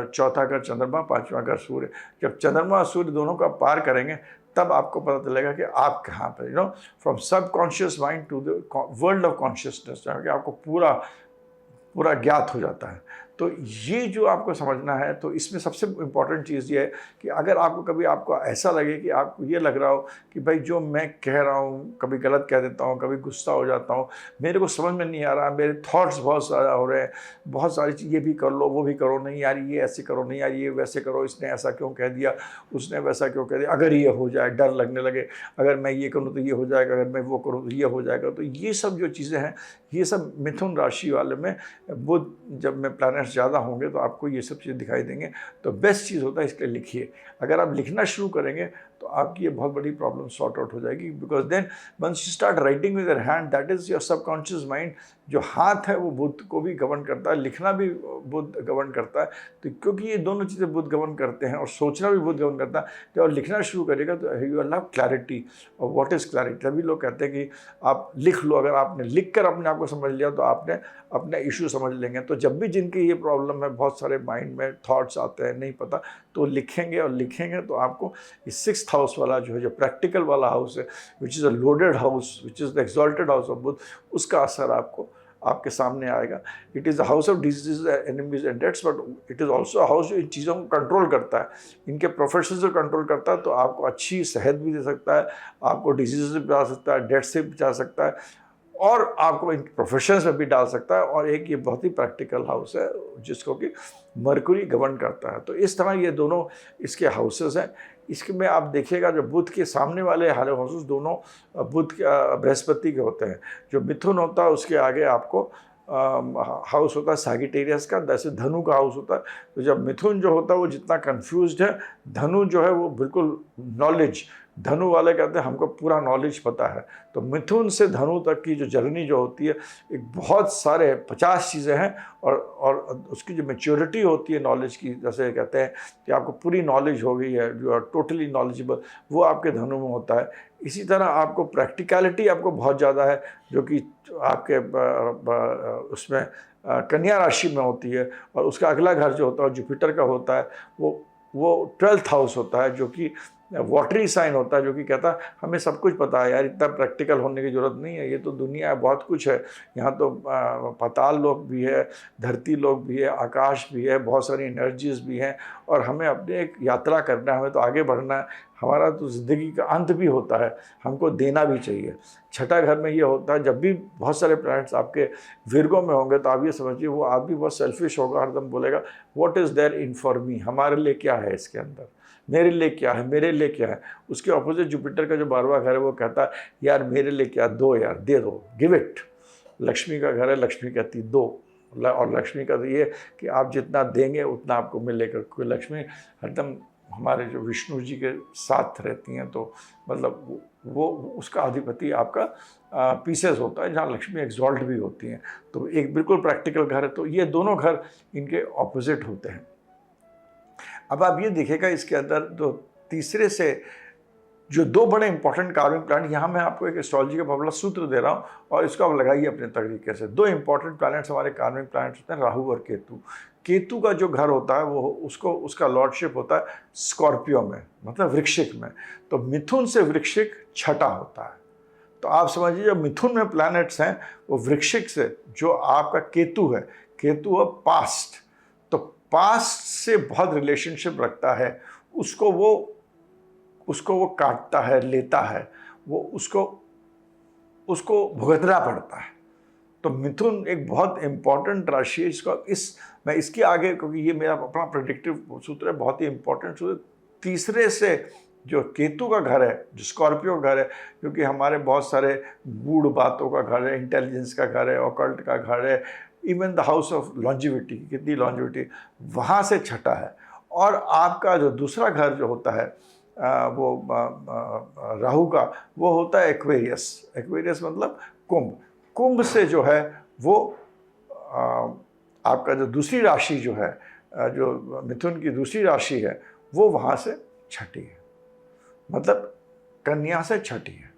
चौथा घर चंद्रमा, पांचवा घर सूर्य। जब चंद्रमा और सूर्य दोनों का पार करेंगे तब आपको पता चलेगा कि आप कहाँ पर, from subconscious mind to the world of consciousness, कि आपको पूरा ज्ञात हो जाता है। तो ये जो आपको समझना है, तो इसमें सबसे इम्पॉर्टेंट चीज़ ये है कि अगर आपको ऐसा लगे कि आपको ये लग रहा हो कि भाई जो मैं कह रहा हूँ कभी गलत कह देता हूँ, कभी गुस्सा हो जाता हूँ, मेरे को समझ में नहीं आ रहा, मेरे थॉट्स बहुत सारा हो रहे हैं, बहुत सारी चीज़, ये भी कर लो वो भी करो, नहीं यार ये ऐसे करो, नहीं यार ये वैसे करो, इसने ऐसा क्यों कह दिया, उसने वैसा क्यों कह दिया, अगर ये हो जाए, डर लगने लगे, अगर मैं ये करूँ तो ये हो जाएगा, अगर मैं वो करूँ तो ये हो जाएगा। तो ये सब जो चीज़ें हैं, ये सब मिथुन राशि वाले में बुध, जब में प्लैनेट्स ज़्यादा होंगे तो आपको ये सब चीज़ें दिखाई देंगे। तो बेस्ट चीज़ होता है इसके लिए लिखिए। अगर आप लिखना शुरू करेंगे तो आपकी ये बहुत बड़ी प्रॉब्लम सॉर्ट आउट हो जाएगी, because then once you start writing with your hand, that is your subconscious mind. जो हाथ है वो बुध को भी गवर्न करता है, लिखना भी बुध गवर्न करता है। तो क्योंकि ये दोनों चीज़ें बुध गवर्न करते हैं और सोचना भी बुध गवर्न करता है, जब लिखना शुरू करेगा तो यू विल हैव क्लैरिटी। और व्हाट इज़ क्लैरिटी? तभी लोग कहते हैं कि आप लिख लो। अगर आपने लिख कर अपने आप को समझ लिया तो आपने अपने इशू समझ लेंगे। तो जब भी जिनकी ये प्रॉब्लम है, बहुत सारे माइंड में थॉट्स आते हैं, नहीं पता, तो लिखेंगे और लिखेंगे तो आपको इस 6th हाउस वाला जो है, जो प्रैक्टिकल वाला हाउस है, which is a loaded house, which is the exalted house of Budh, उसका असर आपको आपके सामने आएगा। It is the house of disease, enemies and deaths, but it is also a house जो इन चीज़ों को कंट्रोल करता है, इनके प्रोफेशन से कंट्रोल करता है। तो आपको अच्छी सेहत भी दे सकता है, आपको डिजीज से बचा सकता है, डेथ से बचा सकता है, और आपको इन प्रोफेशंस में भी डाल सकता है। और एक ये बहुत ही प्रैक्टिकल हाउस है जिसको कि मरकुरी गवर्न करता है। तो इस तरह ये दोनों इसके हाउसेस हैं। इसके में आप देखिएगा जो बुध के सामने वाले हाउसेस दोनों बुध के बृहस्पति के होते हैं। जो मिथुन होता है उसके आगे आपको हाउस होता है सैजिटेरियस का, जैसे धनु का हाउस होता है। तो जब मिथुन जो होता है वो जितना कंफ्यूज्ड है, धनु जो है वो बिल्कुल नॉलेज, धनु वाले कहते हैं हमको पूरा नॉलेज पता है। तो मिथुन से धनु तक की जो जर्नी जो होती है, एक बहुत सारे 50 चीज़ें हैं, और उसकी जो मैच्योरिटी होती है नॉलेज की, जैसे कहते हैं कि आपको पूरी नॉलेज हो गई है, यू आर टोटली नॉलेजेबल, वो आपके धनु में होता है। इसी तरह आपको प्रैक्टिकलिटी आपको बहुत ज़्यादा है, जो कि आपके उसमें कन्या राशि में होती है। और उसका अगला घर जो होता है जुपिटर का होता है, वो 12th हाउस होता है, जो कि वाटरी साइन होता है, जो कि कहता है हमें सब कुछ पता है यार, इतना प्रैक्टिकल होने की ज़रूरत नहीं है, ये तो दुनिया है, बहुत कुछ है यहाँ। तो पाताल लोक भी है, धरती लोक भी है, आकाश भी है, बहुत सारी एनर्जीज भी हैं, और हमें अपने एक यात्रा करना है, हमें तो आगे बढ़ना है। हमारा तो ज़िंदगी का अंत भी होता है, हमको देना भी चाहिए। छठा घर में ये होता है, जब भी बहुत सारे प्लैनेट्स आपके विर्गो में होंगे तो आप ये समझिए वो आदमी बहुत सेल्फिश होगा, हरदम बोलेगा what is there in for me, हमारे लिए क्या है इसके अंदर, मेरे लिए क्या है, मेरे लिए क्या है। उसके ऑपोजिट जुपिटर का जो 12वां घर है वो कहता है यार मेरे लिए क्या, दो यार, दे दो, गिव इट। लक्ष्मी का घर है, लक्ष्मी कहती दो, और लक्ष्मी का तो ये कि आप जितना देंगे उतना आपको मिलेगा। क्योंकि लक्ष्मी हरदम हमारे जो विष्णु जी के साथ रहती हैं, तो मतलब वो उसका अधिपति आपका पीसेस होता है, जहाँ लक्ष्मी एक्सॉल्ट भी होती हैं। तो एक बिल्कुल प्रैक्टिकल घर है। तो ये दोनों घर इनके ऑपोजिट होते हैं। अब आप ये देखिएगा इसके अंदर तो तीसरे से जो दो बड़े इंपॉर्टेंट कार्विंग प्लैनेट, यहाँ मैं आपको एक एस्ट्रोलॉजी का फॉर्मूला सूत्र दे रहा हूँ और इसको आप लगाइए अपने तरीके से। दो इंपॉर्टेंट प्लैनेट्स हमारे कार्विंग प्लैनेट्स होते हैं, राहु और केतु। केतु का जो घर होता है वो उसका लॉर्डशिप होता है स्कॉर्पियो में, मतलब वृश्चिक में। तो मिथुन से वृश्चिक छठा होता है। तो आप समझिए जो मिथुन में प्लैनेट्स हैं वो वृश्चिक से, जो आपका केतु है, केतु है पास्ट, तो पास्ट से बहुत रिलेशनशिप रखता है, उसको वो काटता है, लेता है, वो उसको भुगतना पड़ता है। तो मिथुन एक बहुत इंपॉर्टेंट राशि है। मैं इसके आगे, क्योंकि ये मेरा अपना प्रेडिक्टिव सूत्र है, बहुत ही इंपॉर्टेंट सूत्र, तीसरे से जो केतु का घर है, जो स्कॉर्पियो का घर है, क्योंकि हमारे बहुत सारे गूढ़ बातों का घर है, इंटेलिजेंस का घर है, ऑकल्ट का घर है, even the house of longevity, कितनी लॉन्जिविटी, वहाँ से छठा है। और आपका जो दूसरा घर जो होता है राहु का, वो होता है एक्वेरियस। एक्वेरियस मतलब कुंभ। कुंभ से जो है वो आपका जो दूसरी राशि जो है, जो मिथुन की दूसरी राशि है, वो वहाँ से छठी है, मतलब कन्या से छठी है।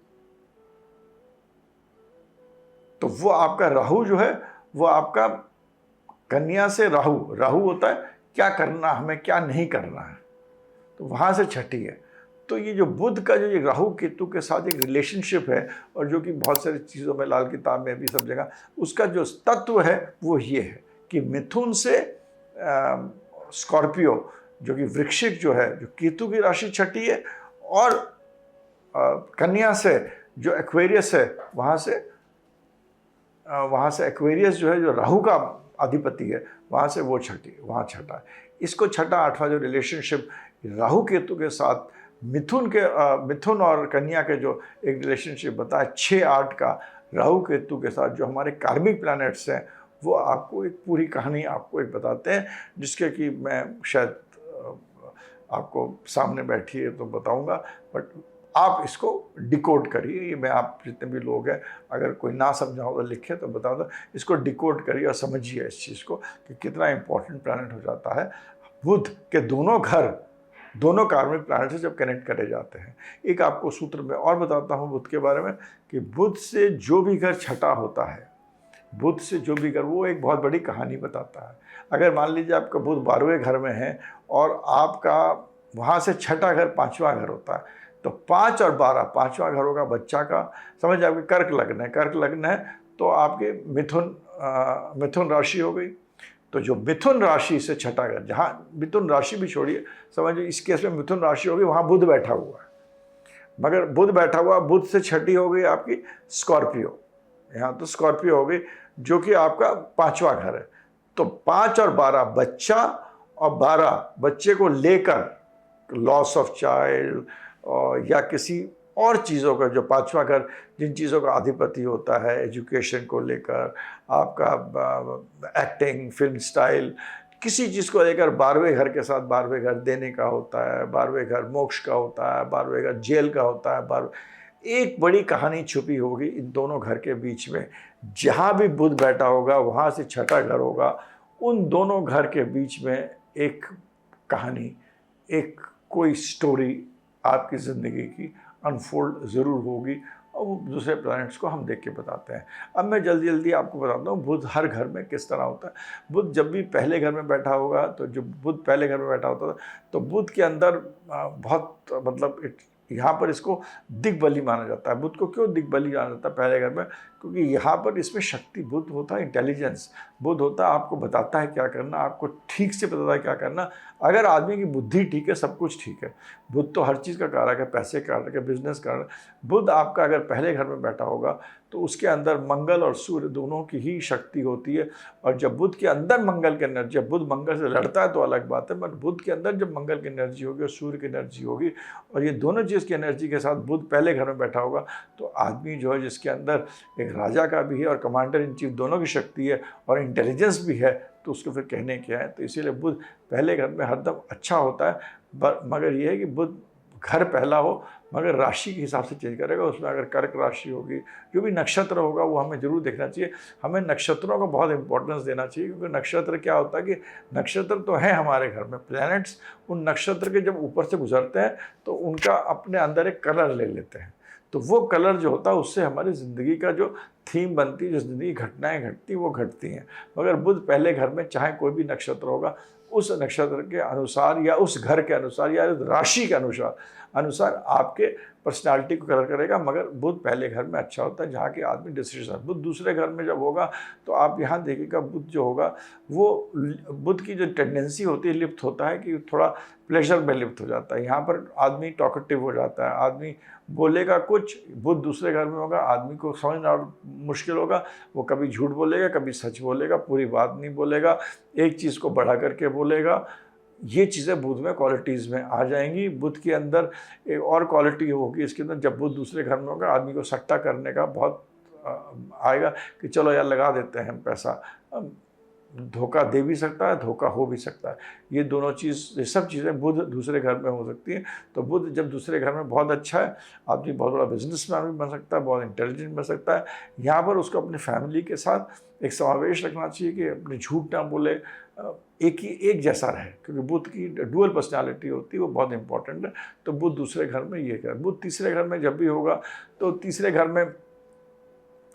तो वो आपका राहु जो है, वो आपका कन्या से राहु होता है क्या करना हमें, क्या नहीं करना है, तो वहाँ से छठी है। तो ये जो बुध का जो ये राहु केतु के साथ एक रिलेशनशिप है, और जो कि बहुत सारी चीज़ों में, लाल किताब में भी सब जगह, उसका जो तत्व है वो ये है कि मिथुन से स्कॉर्पियो, जो कि वृश्चिक जो है, जो केतु की राशि छठी है, और कन्या से जो एक्वेरियस है, वहाँ से एक्वेरियस जो है, जो राहु का अधिपति है, वहाँ से वो वहाँ छठा है। इसको छठा आठवां जो रिलेशनशिप राहु केतु के साथ मिथुन और कन्या के जो एक रिलेशनशिप बताया 6-8 का राहु केतु के साथ, जो हमारे कार्मिक प्लैनेट्स हैं, वो आपको एक पूरी कहानी आपको एक बताते हैं, जिसके कि मैं शायद आपको सामने बैठी है तो बताऊंगा, बट आप इसको डिकोड करिए। ये मैं, आप जितने भी लोग हैं, अगर कोई ना समझा हो तो लिखे तो बता दो, इसको डिकोड करिए और समझिए इस चीज़ को कि कितना इंपॉर्टेंट प्लैनेट हो जाता है। बुध के दोनों घर, दोनों कार्मिक प्लैनेट से जब कनेक्ट करे जाते हैं। एक आपको सूत्र में और बताता हूँ बुध के बारे में, कि बुध से जो भी घर छठा होता है, बुध से जो भी घर, वो एक बहुत बड़ी कहानी बताता है। अगर मान लीजिए आपका बुध 12वें घर में है और आपका वहाँ से छठा घर 5वां घर होता है, तो 5 और 12, 5वां घर होगा बच्चा का। समझ आपके कर्क लग्न है, कर्क लग्न है तो आपके मिथुन राशि हो गई। तो जो मिथुन राशि से छठा घर, जहाँ मिथुन राशि भी छोड़िए, समझिए इस केस में मिथुन राशि होगी, वहाँ बुध बैठा हुआ है, मगर बुध बैठा हुआ, बुध से छठी हो गई आपकी स्कॉर्पियो। यहाँ तो स्कॉर्पियो हो गई, जो कि आपका 5वां घर है। तो 5 और 12 बच्चा, और 12 बच्चे को लेकर लॉस ऑफ चाइल्ड या किसी और चीज़ों का, जो 5वां घर जिन चीज़ों का अधिपति होता है, एजुकेशन को लेकर, आपका एक्टिंग, फिल्म स्टाइल, किसी चीज़ को लेकर 12वें घर के साथ, 12वें घर देने का होता है, 12वें घर मोक्ष का होता है, 12वें घर जेल का होता है, 12 एक बड़ी कहानी छुपी होगी इन दोनों घर के बीच में। जहाँ भी बुध बैठा होगा, वहाँ से छठा घर होगा, उन दोनों घर के बीच में एक कहानी, एक कोई स्टोरी आपकी ज़िंदगी की अनफोल्ड ज़रूर होगी, और वो दूसरे प्लैनेट्स को हम देख के बताते हैं। अब मैं जल्दी जल्दी आपको बताता हूँ बुध हर घर में किस तरह होता है। बुध जब भी पहले घर में बैठा होगा, तो जो बुध पहले घर में बैठा होता था, तो बुध के अंदर बहुत, मतलब यहाँ पर इसको दिग्बली माना जाता है। बुध को क्यों दिग्बली माना जाता है पहले घर में? क्योंकि यहाँ पर इसमें शक्ति, बुध होता है इंटेलिजेंस, बुध होता है आपको बताता है क्या करना, आपको ठीक से बताता है क्या करना। अगर आदमी की बुद्धि ठीक है, सब कुछ ठीक है। बुध तो हर चीज़ का कारक है, पैसे का कारक है, बिजनेस का कारक। बुध आपका अगर पहले घर में बैठा होगा, तो उसके अंदर मंगल और सूर्य दोनों की ही शक्ति होती है। और जब बुध के अंदर मंगल की एनर्जी, जब बुध मंगल से लड़ता है तो अलग बात है, बट बुध के अंदर जब मंगल की एनर्जी होगी और सूर्य की एनर्जी होगी, और ये दोनों चीज़ की एनर्जी के साथ बुध पहले घर में बैठा होगा, तो आदमी जो है, जिसके अंदर एक राजा का भी है और कमांडर इन चीफ दोनों की शक्ति है और इंटेलिजेंस भी है, तो उसको फिर कहने क्या है। तो इसीलिए बुध पहले घर में हरदम अच्छा होता है, मगर यह है कि बुध घर पहला हो, मगर राशि के हिसाब से चेंज करेगा। उसमें अगर कर्क राशि होगी, जो भी नक्षत्र होगा, वो हमें जरूर देखना चाहिए। हमें नक्षत्रों को बहुत इंपॉर्टेंस देना चाहिए, क्योंकि नक्षत्र क्या होता है कि नक्षत्र तो है हमारे घर में, प्लैनेट्स उन नक्षत्र के जब ऊपर से गुजरते हैं तो उनका अपने अंदर एक कलर ले लेते हैं। तो वो कलर जो होता है, उससे हमारी ज़िंदगी का जो थीम बनती है, जो ज़िंदगी घटनाएँ घटती वो घटती हैं। मगर बुध पहले घर में, चाहे कोई भी नक्षत्र होगा, उस नक्षत्र के अनुसार या उस घर के अनुसार या उस राशि के अनुसार आपके पर्सनालिटी को कलर करेगा, मगर बुध पहले घर में अच्छा होता है जहाँ के आदमी डिसीजन। बुध दूसरे घर में जब होगा तो आप यहाँ देखिएगा बुध जो होगा वो बुध की जो टेंडेंसी होती है लिप्त होता है कि थोड़ा प्लेजर में लिप्त हो जाता है। यहाँ पर आदमी टॉकेटिव हो जाता है, आदमी बोलेगा कुछ, बुध दूसरे घर में होगा, आदमी को समझना मुश्किल होगा, वो कभी झूठ बोलेगा कभी सच बोलेगा, पूरी बात नहीं बोलेगा, एक चीज़ को बढ़ा करके बोलेगा। ये चीज़ें बुध में क्वालिटीज़ में आ जाएंगी। बुध के अंदर एक और क्वालिटी होगी इसके अंदर, जब बुध दूसरे घर में होगा आदमी को सट्टा करने का बहुत आएगा कि चलो यार लगा देते हैं हम पैसा। धोखा दे भी सकता है, धोखा हो भी सकता है। ये दोनों चीज़, ये सब चीज़ें बुध दूसरे घर में हो सकती हैं। तो बुध जब दूसरे घर में बहुत अच्छा है, आदमी बहुत बड़ा बिजनेसमैन भी बन सकता है, बहुत इंटेलिजेंट बन सकता है। यहाँ पर उसको अपनी फैमिली के साथ एक समावेश रखना चाहिए कि अपने झूठ ना बोले, एक जैसा रहे, क्योंकि बुध की डुअल पर्सनालिटी होती है, वो बहुत इंपॉर्टेंट है। तो बुध दूसरे घर में ये कर, बुध तीसरे घर में जब भी होगा तो तीसरे घर में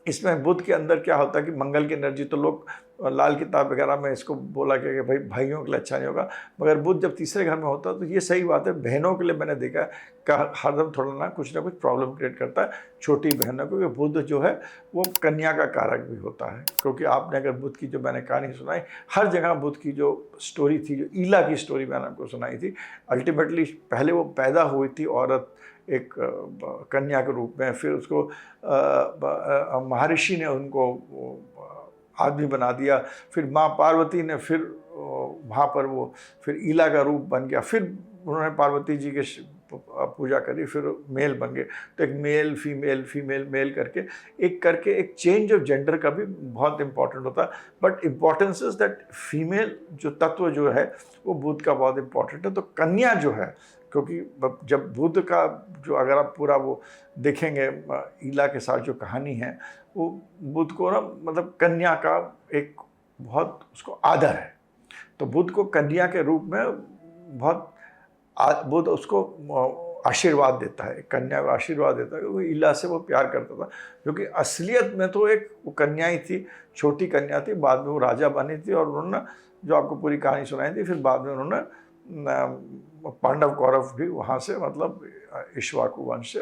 इसमें बुध के अंदर क्या होता है कि मंगल की एनर्जी, तो लोग लाल किताब वगैरह में इसको बोला कि भाई भाइयों के लिए अच्छा नहीं होगा, मगर बुध जब तीसरे घर में होता है तो ये सही बात है। बहनों के लिए मैंने देखा है हरदम थोड़ा ना कुछ प्रॉब्लम क्रिएट करता है छोटी बहनों को, क्योंकि बुध जो है वो कन्या का कारक भी होता है। क्योंकि आपने अगर बुध की जो मैंने कहानी सुनाई, हर जगह बुध की जो स्टोरी थी, जो ईला की स्टोरी मैंने आपको सुनाई थी, अल्टीमेटली पहले वो पैदा हुई थी औरत एक कन्या के रूप में, फिर उसको महर्षि ने उनको आदमी बना दिया, फिर माँ पार्वती ने फिर वहाँ पर वो फिर ईला का रूप बन गया, फिर उन्होंने पार्वती जी के पूजा करी, फिर मेल बन गए। तो एक मेल फीमेल फीमेल मेल करके एक चेंज ऑफ जेंडर का भी बहुत इंपॉर्टेंट होता है। But importance is that female जो तत्व जो है वो बुध का बहुत इंपॉर्टेंट है। तो कन्या जो है, क्योंकि जब बुध का जो अगर आप पूरा वो देखेंगे ईला के साथ जो कहानी है, वो बुध को ना मतलब कन्या का एक बहुत उसको आदर है। तो बुध को कन्या के रूप में बहुत बुध उसको आशीर्वाद देता है, कन्या को आशीर्वाद देता है, क्योंकि ईला से वो प्यार करता था। क्योंकि असलियत में तो एक वो कन्या ही थी, छोटी कन्या थी, बाद में वो राजा बनी थी और उन्होंने जो आपको पूरी कहानी सुनाई थी, फिर बाद में उन्होंने पांडव कौरव भी वहाँ से मतलब इक्ष्वाकु वंश से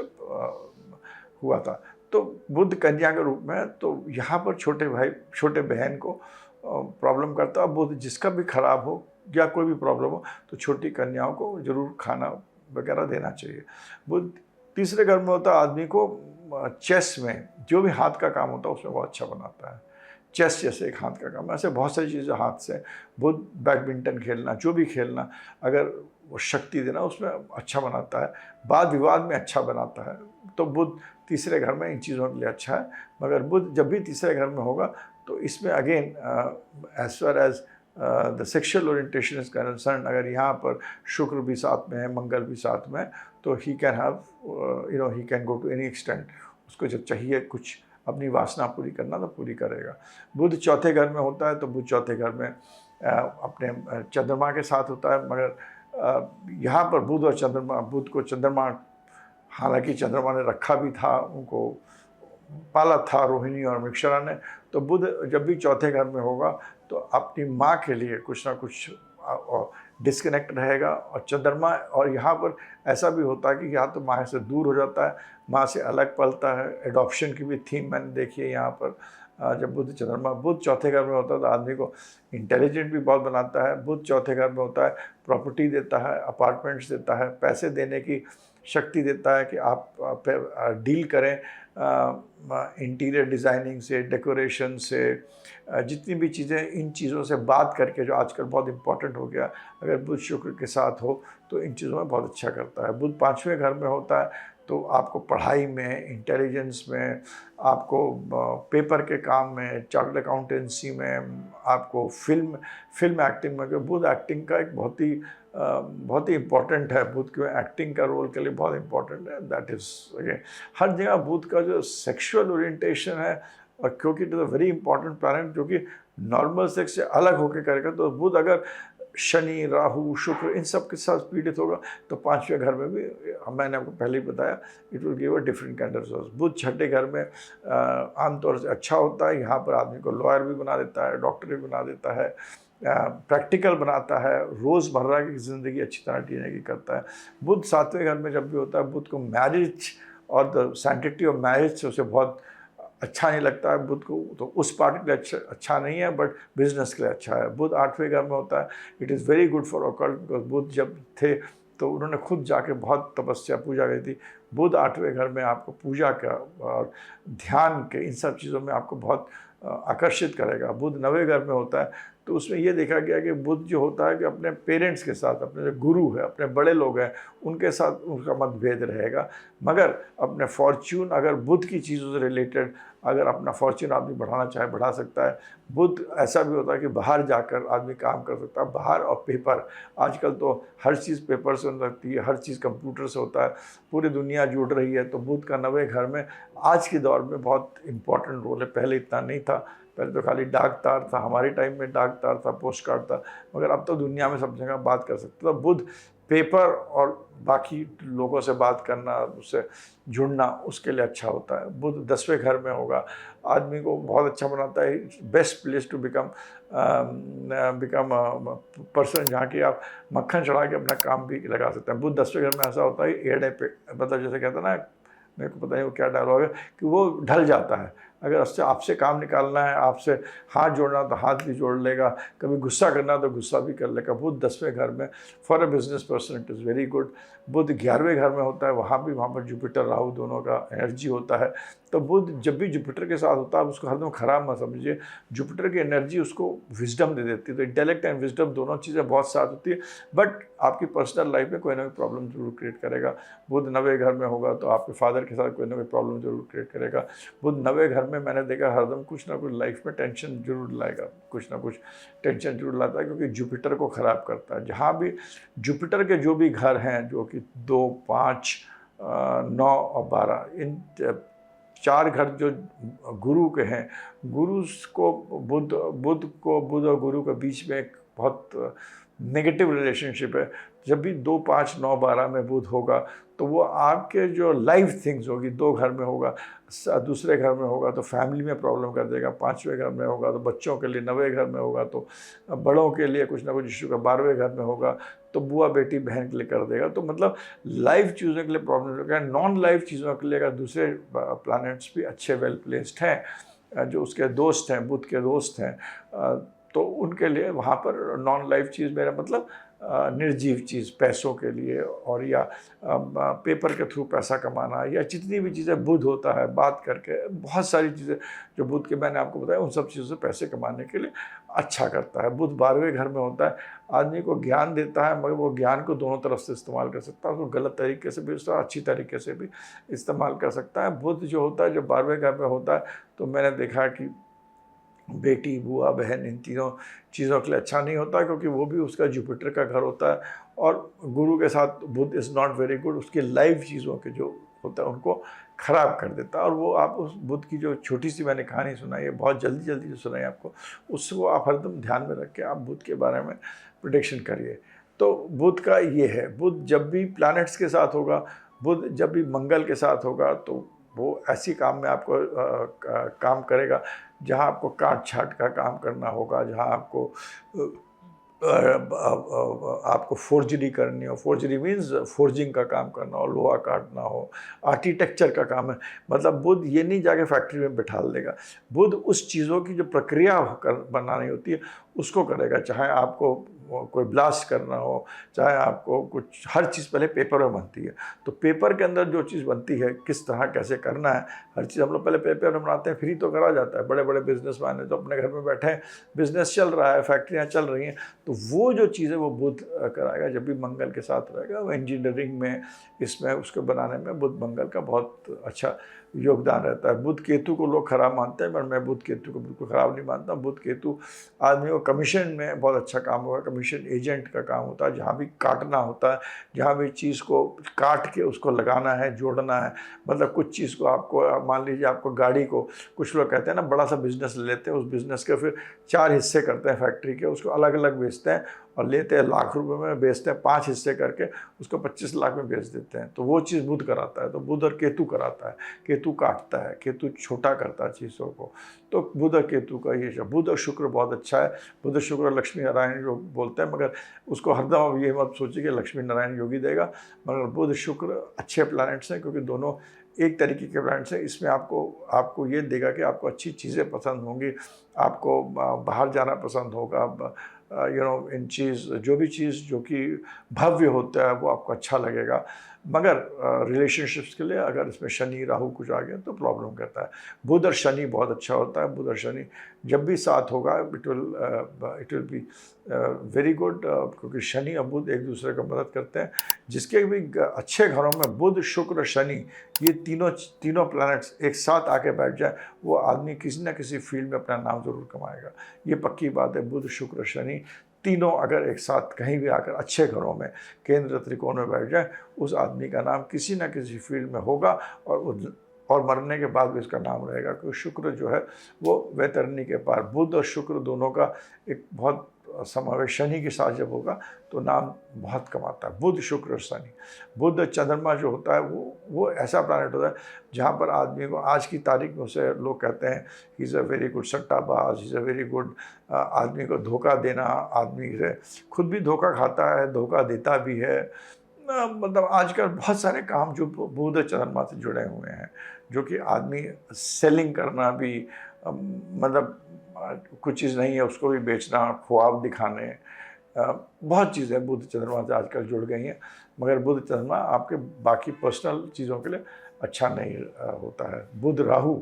हुआ था। तो बुध कन्या के रूप में, तो यहाँ पर छोटे भाई छोटे बहन को प्रॉब्लम करता है। बुध जिसका भी खराब हो या कोई भी प्रॉब्लम हो तो छोटी कन्याओं को जरूर खाना वगैरह देना चाहिए। बुध तीसरे घर में होता है, आदमी को चेस में जो भी हाथ का काम होता है उसमें बहुत अच्छा बनाता है। चेस जैसे एक हाथ का काम, ऐसे बहुत सारी चीज़ें हाथ से, बुध बैडमिंटन खेलना, जो भी खेलना, अगर वो शक्ति देना उसमें अच्छा बनाता है, वाद विवाद में अच्छा बनाता है। तो बुध तीसरे घर में इन चीज़ों के लिए अच्छा है। मगर बुध जब भी तीसरे घर में होगा तो इसमें again as far as the sexual orientation is concern, अगर यहाँ पर शुक्र भी साथ में है, मंगल भी साथ में, तो he can have he can go to any extent. उसको जब चाहिए कुछ अपनी वासना पूरी करना तो पूरी करेगा। बुध चौथे घर में होता है, तो बुध चौथे घर में अपने चंद्रमा के साथ होता है। मगर यहाँ पर बुध और चंद्रमा, बुध को चंद्रमा, हालांकि चंद्रमा ने रखा भी था, उनको पाला था रोहिणी और मृगशिरा ने। तो बुध जब भी चौथे घर में होगा तो अपनी माँ के लिए कुछ ना कुछ डिस्कनेक्ट रहेगा। और चंद्रमा, और यहाँ पर ऐसा भी होता है कि यहाँ तो माँ से दूर हो जाता है, माँ से अलग पलता है। एडॉप्शन की भी थीम मैंने देखी है यहाँ पर। जब बुध चंद्रमा, बुध चौथे घर में होता है तो आदमी को इंटेलिजेंट भी बहुत बनाता है। बुध चौथे घर में होता है, प्रॉपर्टी देता है, अपार्टमेंट्स देता है, पैसे देने की शक्ति देता है कि आप डील करें इंटीरियर डिज़ाइनिंग से, डेकोरेशन से, जितनी भी चीज़ें, इन चीज़ों से बात करके, जो आजकल बहुत इम्पॉर्टेंट हो गया। अगर बुध शुक्र के साथ हो तो इन चीज़ों में बहुत अच्छा करता है। बुध पाँचवें घर में होता है तो आपको पढ़ाई में, इंटेलिजेंस में, आपको पेपर के काम में, चार्टर्ड अकाउंटेंसी में, आपको फिल्म एक्टिंग में, बुध एक्टिंग का एक बहुत ही इम्पॉर्टेंट है। बुध के एक्टिंग का रोल के लिए बहुत इम्पॉर्टेंट है। दैट इज़ अगेन हर जगह बुध का जो सेक्सुअल ओरिएंटेशन है, और क्योंकि it is a very important planet जो कि नॉर्मल सेक्स से अलग होकर करेगा। तो बुध अगर शनि, राहु, शुक्र इन सब के साथ पीड़ित होगा तो पाँचवें घर में भी, मैंने आपको पहले ही बताया, it will give a different kind of results. Budh छठे घर में आमतौर से अच्छा होता है। यहाँ पर आदमी को लॉयर भी बना देता है, डॉक्टर भी बना देता है, प्रैक्टिकल बनाता है, रोज़मर्रा की ज़िंदगी अच्छी तरह जीने की करता है। बुध 7वें घर में जब भी होता है, बुध को मैरिज और द सैंक्टिटी ऑफ मैरिज से उसे बहुत अच्छा नहीं लगता है बुध को, तो उस पार्ट के लिए अच्छा नहीं है, बट बिजनेस के लिए अच्छा है। बुध 8वें घर में होता है, it is very good for occult, because Budh जब थे तो उन्होंने खुद जाके बहुत तपस्या पूजा की थी। बुध 8वें घर में आपको पूजा का और ध्यान के इन सब चीज़ों में आपको बहुत आकर्षित करेगा। बुध 9वें घर में होता है, तो उसमें ये देखा गया कि बुध जो होता है कि अपने पेरेंट्स के साथ, अपने जो गुरु है, अपने बड़े लोग हैं, उनके साथ उनका मतभेद रहेगा। मगर अपने फॉर्च्यून, अगर बुध की चीज़ों से रिलेटेड अगर अपना फॉर्च्यून आदमी बढ़ाना चाहे बढ़ा सकता है। बुध ऐसा भी होता है कि बाहर जाकर आदमी काम कर सकता है, बाहर और पेपर, आजकल तो हर चीज़ पेपर से होने लगती है, हर चीज़ कंप्यूटर से होता है, पूरी दुनिया जुड़ रही है। तो बुध का 9वें घर में आज के दौर में बहुत इंपॉर्टेंट रोल है। पहले इतना नहीं था, पहले तो खाली डाक तार था, हमारे टाइम में डाक तार था, पोस्ट कार्ड था, मगर अब तो दुनिया में सब जगह बात कर सकते। तो बुध पेपर और बाकी लोगों से बात करना, उससे जुड़ना, उसके लिए अच्छा होता है। बुध 10वें घर में होगा, आदमी को बहुत अच्छा बनाता है। Best place to become person जहाँ की आप मक्खन चढ़ा के अपना काम भी लगा सकते हैं। बुध 10वें घर में ऐसा होता है एड़े पे, मतलब जैसे कहते हैं ना, मेरे को पता नहीं वो क्या डायलॉग है, कि वो ढल जाता है। अगर उससे आपसे काम निकालना है, आपसे हाथ जोड़ना तो हाथ भी जोड़ लेगा, कभी गुस्सा करना तो गुस्सा भी कर लेगा। बुध 10वें घर में for a business person it is very good. Budh 11वें घर में होता है, वहाँ पर जुपिटर राहु दोनों का एनर्जी होता है। तो बुध जब भी जुपिटर के साथ होता है, उसको हरदम ख़राब मत समझिए। जुपिटर की एनर्जी उसको विजडम दे देती है, तो इंटेलेक्ट एंड विजडम दोनों चीज़ें बहुत साथ होती है, बट आपकी पर्सनल लाइफ में कोई ना कोई प्रॉब्लम जरूर क्रिएट करेगा। बुध 9वें घर में होगा तो आपके फादर के साथ कोई ना कोई प्रॉब्लम जरूर क्रिएट करेगा। बुध 9वें घर में मैंने देखा हरदम कुछ ना कुछ लाइफ में टेंशन जरूर लाएगा, कुछ ना कुछ टेंशन जरूर लाता है, क्योंकि जुपिटर को ख़राब करता है। जहाँ भी जुपिटर के जो भी घर हैं, जो कि 2, 5, 9 और 12, इन 4 घर जो गुरु के हैं, गुरु को बुध और गुरु के बीच में एक बहुत नेगेटिव रिलेशनशिप है। जब भी 2, 5, 9, 12 में बुध होगा तो वो आपके जो लाइफ थिंग्स होगी, 2 घर में होगा, दूसरे घर में होगा तो फैमिली में प्रॉब्लम कर देगा, 5वें घर में होगा तो बच्चों के लिए, 9वें घर में होगा तो बड़ों के लिए कुछ ना कुछ इशू का, 12वें घर में होगा तो बुआ बेटी बहन के लिए कर देगा। तो मतलब लाइफ चीज़ों के लिए प्रॉब्लम होगा। नॉन लाइफ चीज़ों के लिए अगर दूसरे प्लैनेट्स भी अच्छे वेल प्लेस्ड हैं, जो उसके दोस्त हैं, बुध के दोस्त हैं, तो उनके लिए वहाँ पर नॉन लाइफ चीज़, मेरा मतलब निर्जीव चीज़, पैसों के लिए और या पेपर के थ्रू पैसा कमाना, या जितनी भी चीज़ें बुध होता है, बात करके बहुत सारी चीज़ें जो बुध के मैंने आपको बताया, उन सब चीज़ों से पैसे कमाने के लिए अच्छा करता है। बुध 12वें घर में होता है, आदमी को ज्ञान देता है, मगर वो ज्ञान को दोनों तरफ से इस्तेमाल कर सकता है, उसको गलत तरीके से भी, उसका अच्छी तरीके से भी इस्तेमाल कर सकता है। बुध जो होता है, जब 12वें घर में होता है, तो मैंने देखा कि बेटी, बुआ, बहन, इन तीनों चीज़ों के लिए अच्छा नहीं होता, क्योंकि वो भी उसका जुपिटर का घर होता है, और गुरु के साथ बुध इज़ नॉट वेरी गुड। उसकी लाइव चीज़ों के जो होता है उनको ख़राब कर देता है। और वो आप उस बुध की जो छोटी सी मैंने कहानी सुनाई है, बहुत जल्दी जल्दी जो सुनाई आपको, उसको आप हरदम ध्यान में रख के आप बुध के बारे में प्रेडिक्शन करिए। तो बुध का ये है, बुध जब भी प्लैनेट्स के साथ होगा, बुध जब भी मंगल के साथ होगा, तो वो ऐसी काम में आपको काम करेगा जहाँ आपको काट छाट का काम करना होगा, जहाँ आपको फोर्जरी करनी हो, फोर्जरी मीन्स फोर्जिंग का काम करना हो, लोहा काटना हो, आर्किटेक्चर का काम है। मतलब बुध ये नहीं जाके फैक्ट्री में बिठा देगा, बुध उस चीज़ों की जो प्रक्रिया बनानी होती है उसको करेगा। चाहे आपको कोई ब्लास्ट करना हो, चाहे आपको कुछ, हर चीज़ पहले पेपर में बनती है। तो पेपर के अंदर जो चीज़ बनती है, किस तरह कैसे करना है, हर चीज़ हम लोग पहले पेपर में बनाते हैं, फिर ही तो करा जाता है। बड़े बड़े बिजनेसमैन हैं तो अपने घर में बैठे हैं, बिजनेस चल रहा है, फैक्ट्रियाँ चल रही हैं, तो वो जो चीज़ है वो बुध कराएगा जब भी मंगल के साथ रहेगा। वो इंजीनियरिंग में, इसमें, उसको बनाने में बुध मंगल का बहुत अच्छा योगदान रहता है। बुध केतु को लोग खराब मानते हैं, पर मैं बुध केतु को बिल्कुल ख़राब नहीं मानता। बुध केतु आदमी को कमीशन में बहुत अच्छा काम होगा, कमीशन एजेंट का काम होता है, जहाँ भी काटना होता है, जहाँ भी चीज़ को काट के उसको लगाना है, जोड़ना है। मतलब कुछ चीज़ को आपको, मान लीजिए आपको गाड़ी को, कुछ लोग कहते हैं ना, बड़ा सा बिजनेस ले लेते हैं, उस बिज़नेस के फिर 4 हिस्से करते हैं फैक्ट्री के, उसको अलग अलग बेचते हैं और लेते हैं लाख रुपए में, बेचते हैं 5 हिस्से करके, उसको 25 लाख में बेच देते हैं। तो वो चीज़ बुध कराता है। तो बुध और केतु कराता है। केतु काटता है, केतु छोटा करता है चीज़ों को। तो बुध और केतु का ये बुध और शुक्र बहुत अच्छा है। बुध और शुक्र लक्ष्मी नारायण योग बोलते हैं, मगर उसको हरदम अब ये मत सोचिए कि लक्ष्मी नारायण योगी देगा। मगर बुध शुक्र अच्छे प्लैनेट्स हैं, क्योंकि दोनों एक तरीके के प्लैनेट्स हैं। इसमें आपको ये देगा कि आपको अच्छी चीज़ें पसंद होंगी, आपको बाहर जाना पसंद होगा, इन चीज़ जो भी चीज़ जो कि भव्य होता है वो आपको अच्छा लगेगा। मगर रिलेशनशिप्स के लिए अगर इसमें शनि राहु कुछ आ गया तो प्रॉब्लम करता है। बुध और शनि बहुत अच्छा होता है। बुध और शनि जब भी साथ होगा it will be very good, क्योंकि शनि और बुध एक दूसरे को मदद करते हैं। जिसके भी अच्छे घरों में बुध शुक्र शनि ये तीनों प्लैनेट्स एक साथ आके बैठ जाए, वो आदमी किसी न किसी फील्ड में अपना नाम ज़रूर कमाएगा। ये पक्की बात है। बुध शुक्र शनि तीनों अगर एक साथ कहीं भी आकर अच्छे घरों में केंद्र त्रिकोण में बैठ जाए, उस आदमी का नाम किसी न किसी फील्ड में होगा, और मरने के बाद भी उसका नाम रहेगा। क्योंकि शुक्र जो है वो वैतरणी के पार। बुध और शुक्र दोनों का एक बहुत समावेश शनि के साथ जब होगा तो नाम बहुत कमाता है। बुध शुक्र और शनि। बुध चंद्रमा जो होता है वो ऐसा प्लैनेट होता है जहाँ पर आदमी को आज की तारीख में उसे लोग कहते हैं he is a very good सट्टाबाज, he is a very good, आदमी को धोखा देना, आदमी से खुद भी धोखा खाता है, धोखा देता भी है। मतलब आजकल बहुत सारे काम जो बुध चंद्रमा से जुड़े हुए हैं, जो कि आदमी सेलिंग करना भी, मतलब कुछ चीज़ नहीं है उसको भी बेचना, ख्वाब दिखाने, बहुत चीज़ें बुध चंद्रमा से आजकल जुड़ गई हैं। मगर बुध चंद्रमा आपके बाकी पर्सनल चीज़ों के लिए अच्छा नहीं होता है। बुध राहु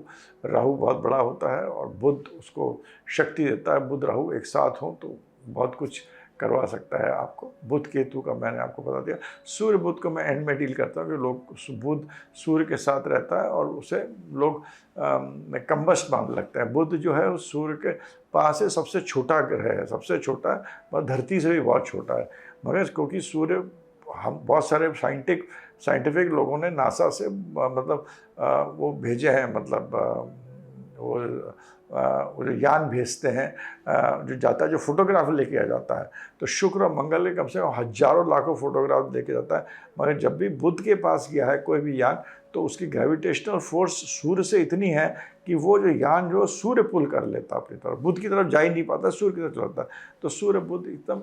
बहुत बड़ा होता है और बुध उसको शक्ति देता है। बुध राहु एक साथ हो तो बहुत कुछ करवा सकता है आपको। बुध केतु का मैंने आपको बता दिया। सूर्य बुध को मैं एंड में डील करता हूँ कि लोग बुध सूर्य के साथ रहता है और उसे लोग कम्बस्ट मानने लगता है। बुध जो है उस सूर्य के पास है, सबसे छोटा ग्रह है, सबसे छोटा है, और धरती से भी बहुत छोटा है। मगर क्योंकि सूर्य, हम बहुत सारे साइंटिफिक लोगों ने नासा से मतलब वो भेजे हैं, मतलब वो जो यान भेजते हैं जो जाता है, जो फोटोग्राफ लेके आ जाता है, तो शुक्र और मंगल के कम से कम हजारों लाखों फोटोग्राफ लेके जाता है। मगर जब भी बुध के पास गया है कोई भी यान, तो उसकी ग्रेविटेशनल फोर्स सूर्य से इतनी है कि वो जो यान जो सूर्य पुल कर लेता है अपनी तरफ, बुध की तरफ जा ही नहीं पाता, सूर्य की तरफ चलता है। तो सूर्य बुध एकदम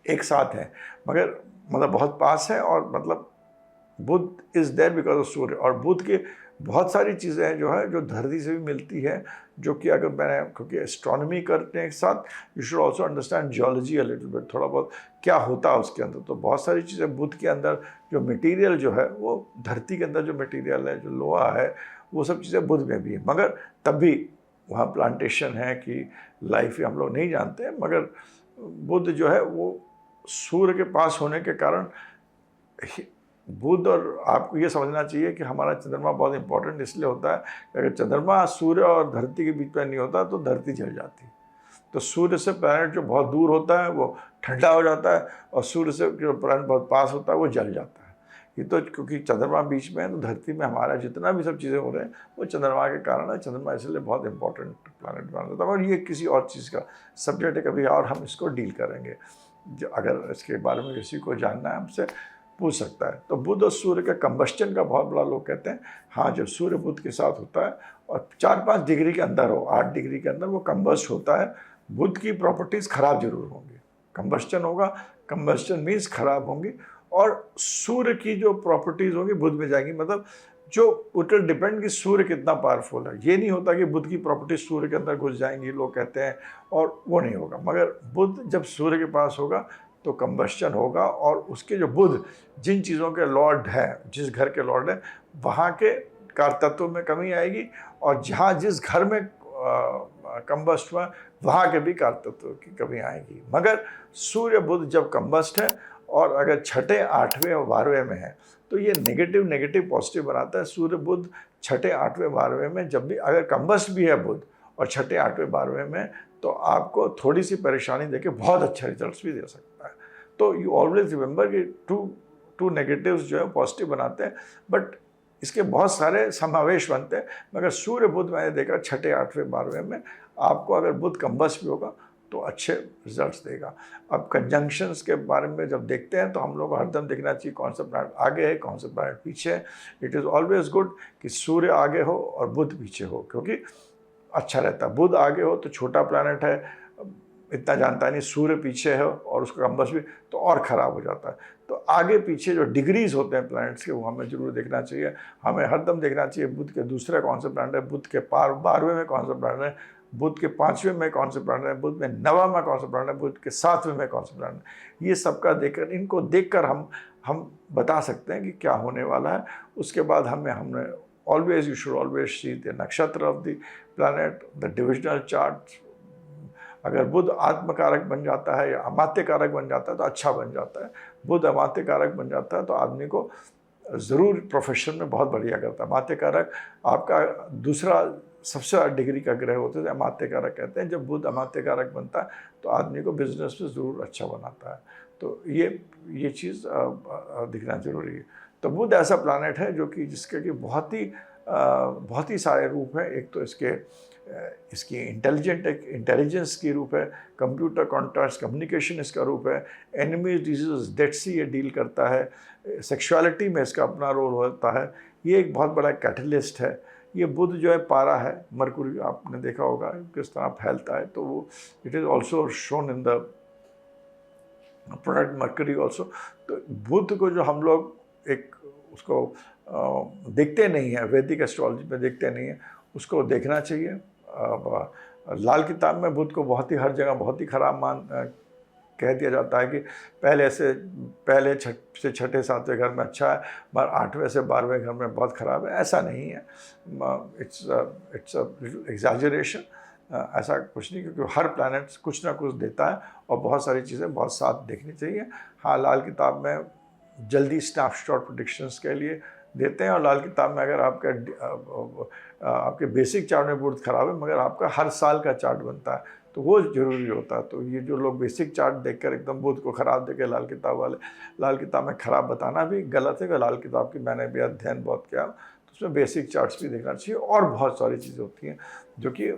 एक साथ है, मगर मतलब बहुत पास है, और मतलब बुध इज़ देयर बिकॉज ऑफ सूर्य। और बुध के बहुत सारी चीज़ें हैं जो है जो धरती से भी मिलती है, जो कि अगर मैंने, क्योंकि एस्ट्रोनॉमी करने के साथ you should also understand geology a little bit, थोड़ा बहुत क्या होता है उसके अंदर। तो बहुत सारी चीज़ें बुध के अंदर, जो मटेरियल जो है वो धरती के अंदर जो मटेरियल है, जो लोहा है, वो सब चीज़ें बुध में भी है। मगर तब भी वहाँ प्लांटेशन है कि लाइफ हम लोग नहीं जानते। मगर बुध जो है वो सूर्य के पास होने के कारण बुध, और आपको ये समझना चाहिए कि हमारा चंद्रमा बहुत इंपॉर्टेंट इसलिए होता है कि अगर चंद्रमा सूर्य और धरती के बीच में नहीं होता तो धरती जल जाती। तो सूर्य से प्लैनेट जो बहुत दूर होता है वो ठंडा हो जाता है, और सूर्य से जो प्लैनेट बहुत पास होता है वो जल जाता है। ये तो क्योंकि चंद्रमा बीच में है, तो धरती में हमारा जितना भी सब चीज़ें हो रहे हैं वो चंद्रमा के कारण है। चंद्रमा इसलिए बहुत इंपॉर्टेंट प्लैनेट माना जाता है। और ये किसी और चीज़ का सब्जेक्ट है, कभी और हम इसको डील करेंगे। जो अगर इसके बारे में किसी को जानना है हमसे पूछ सकता है। तो बुध और सूर्य के कंबस्टन का बहुत बड़ा लोग कहते हैं। हाँ, जब सूर्य बुध के साथ होता है और 4-5 डिग्री के अंदर हो, 8 डिग्री के अंदर वो कंबस्ट होता है, बुध की प्रॉपर्टीज़ खराब जरूर होंगी। कंबस्टन होगा, कंबस्टन मीन्स खराब होंगी, और सूर्य की जो प्रॉपर्टीज़ होंगी बुध में जाएंगी। मतलब जो इट विल डिपेंड कि सूर्य कितना पावरफुल है। ये नहीं होता कि बुध की प्रॉपर्टीज सूर्य के अंदर घुस जाएंगी, लोग कहते हैं, और वो नहीं होगा। मगर बुध जब सूर्य के पास होगा तो कंबस्टन होगा, और उसके जो बुध जिन चीज़ों के लॉर्ड हैं, जिस घर के लॉर्ड हैं, वहाँ के कारतत्व में कमी आएगी, और जहाँ जिस घर में कंबस्ट हुआ वहाँ के भी कारतत्व की कमी आएगी। मगर सूर्य बुध जब कंबस्ट है और अगर 6ठे 8वें और 12वें में है तो ये नेगेटिव पॉजिटिव बनाता है। सूर्य बुध 6ठे 8वें 12वें में जब भी अगर कंबस्ट भी है बुध और 6ठे 8वें 12वें में, तो आपको थोड़ी सी परेशानी देके बहुत अच्छा रिजल्ट्स भी दे सकता है। तो यू ऑलवेज रिमेंबर कि टू नेगेटिव्स जो है पॉजिटिव बनाते हैं, बट इसके बहुत सारे समावेश बनते हैं। मगर सूर्य बुध मैंने देखा 6ठे 8वें 12वें में आपको अगर बुध कंबस्ट भी होगा तो अच्छे रिजल्ट्स देगा। अब कंजंक्शंस के बारे में जब देखते हैं तो हम लोग को हरदम देखना चाहिए कौन सा प्लैनेट आगे है, कौन सा प्लैनेट पीछे है। इट इज़ ऑलवेज गुड कि सूर्य आगे हो और बुध पीछे हो, क्योंकि अच्छा रहता है। बुध आगे हो तो छोटा प्लैनेट है, इतना जानता नहीं, सूर्य पीछे है और उसका कंबस भी तो और ख़राब हो जाता है। तो आगे पीछे जो डिग्रीज होते हैं प्लैनेट्स के, वो हमें जरूर देखना चाहिए। हमें हरदम देखना चाहिए बुध के दूसरे कौन से प्लैनेट है, बुध के 12वें में कौन सा प्लैनेट है, बुध के 5वें में कौन से प्लैनेट है, बुध में 9वां में कौन सा प्लैनेट है, बुध के 7वें में कौन सा प्लैनेट है। ये सबका देखकर, इनको देखकर हम बता सकते हैं कि क्या होने वाला है। उसके बाद हमने always, you should always see the nakshatra of the planet, the divisional chart. अगर बुध आत्मकारक बन जाता है या अमात्य कारक बन जाता है तो अच्छा बन जाता है। बुध अमात्य कारक बन जाता है तो आदमी को ज़रूर प्रोफेशन में बहुत बढ़िया करता है। अमात्य कारक आपका दूसरा सबसे डिग्री का ग्रह होते थे, अमात्य कारक कहते हैं। जब बुध अमात्य कारक बनता है तो आदमी को बिजनेस में ज़रूर अच्छा बनाता है। तो ये चीज़ दिखना ज़रूरी है। तो बुध ऐसा प्लैनेट है जो कि जिसके कि बहुत ही सारे रूप हैं। एक तो इसकी इंटेलिजेंस की रूप है, कंप्यूटर कॉन्ट्रैक्ट्स कम्युनिकेशन इसका रूप है, एनिमीज डिजीज डेट सी ये डील करता है, सेक्सुअलिटी में इसका अपना रोल होता है। ये एक बहुत बड़ा कैटलिस्ट है। ये बुध जो है पारा है, मरकुरी आपने देखा होगा किस तरह फैलता है, तो वो it is also shown in the product mercury also. तो बुध को जो हम लोग एक उसको देखते नहीं हैं, वैदिक एस्ट्रोलॉजी में देखते नहीं हैं, उसको देखना चाहिए। लाल किताब में बुध को बहुत ही हर जगह बहुत ही खराब कह दिया जाता है कि पहले से छठे 7वें घर में अच्छा है, मगर 8वें से 12वें घर में बहुत ख़राब है। ऐसा नहीं है, इट्स एग्जैजरेशन। ऐसा कुछ नहीं, क्योंकि हर प्लैनेट कुछ ना कुछ देता है और बहुत सारी चीज़ें बहुत साथ देखनी चाहिए। हाँ, लाल किताब में जल्दी स्नैपशॉट प्रेडिक्शंस के लिए देते हैं, और लाल किताब में अगर आपके बेसिक चार्ट में बुध खराब है मगर आपका हर साल का चार्ट बनता है तो वो ज़रूरी होता है। तो ये जो लोग बेसिक चार्ट देखकर एकदम बुध को ख़राब देखे लाल किताब वाले, लाल किताब में ख़राब बताना भी गलत है। कि लाल किताब की मैंने भी अध्ययन बहुत किया, तो उसमें बेसिक चार्ट्स भी देखना चाहिए और बहुत सारी चीज़ें होती हैं जो कि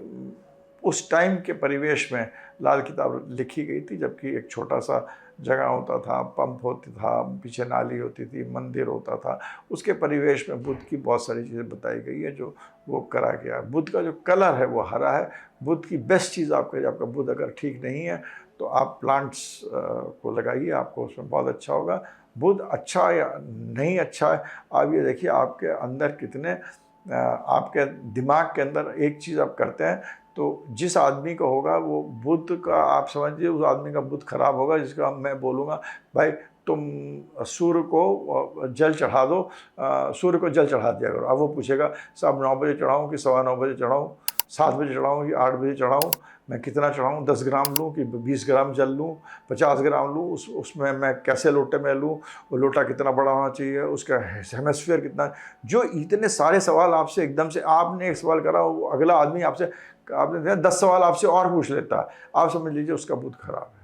उस टाइम के परिवेश में लाल किताब लिखी गई थी। जबकि एक छोटा सा जगह होता था, पंप होती था, पीछे नाली होती थी, मंदिर होता था, उसके परिवेश में बुध की बहुत सारी चीज़ें बताई गई है जो वो करा गया। बुध का जो कलर है वो हरा है। बुध की बेस्ट चीज़ आपका बुध अगर ठीक नहीं है तो आप प्लांट्स को लगाइए, आपको उसमें बहुत अच्छा होगा। बुध अच्छा या नहीं अच्छा है, आप ये देखिए आपके अंदर कितने आपके दिमाग के अंदर एक चीज़ आप करते हैं तो जिस आदमी का होगा वो बुध का, आप समझिए उस आदमी का बुध खराब होगा, जिसका मैं बोलूँगा भाई तुम सूर्य को जल चढ़ा दो, सूर्य को जल चढ़ा दिया करो। अब वो पूछेगा साहब 9 बजे चढ़ाऊँ कि 9:15 बजे चढ़ाऊँ, 7 बजे चढ़ाऊँ कि 8 बजे चढ़ाऊँ, मैं कितना चढ़ाऊँ, 10 ग्राम लूँ कि 20 ग्राम जल लूँ, 50 ग्राम लूँ, उसमें मैं कैसे लोटे में लूँ, वो लोटा कितना बड़ा होना चाहिए, उसका हेमिस्फीयर कितना। जो इतने सारे सवाल आपसे एकदम से, आपने एक सवाल करा, वो अगला आदमी आपने 10 सवाल आपसे और पूछ लेता है, आप समझ लीजिए उसका बुध खराब है।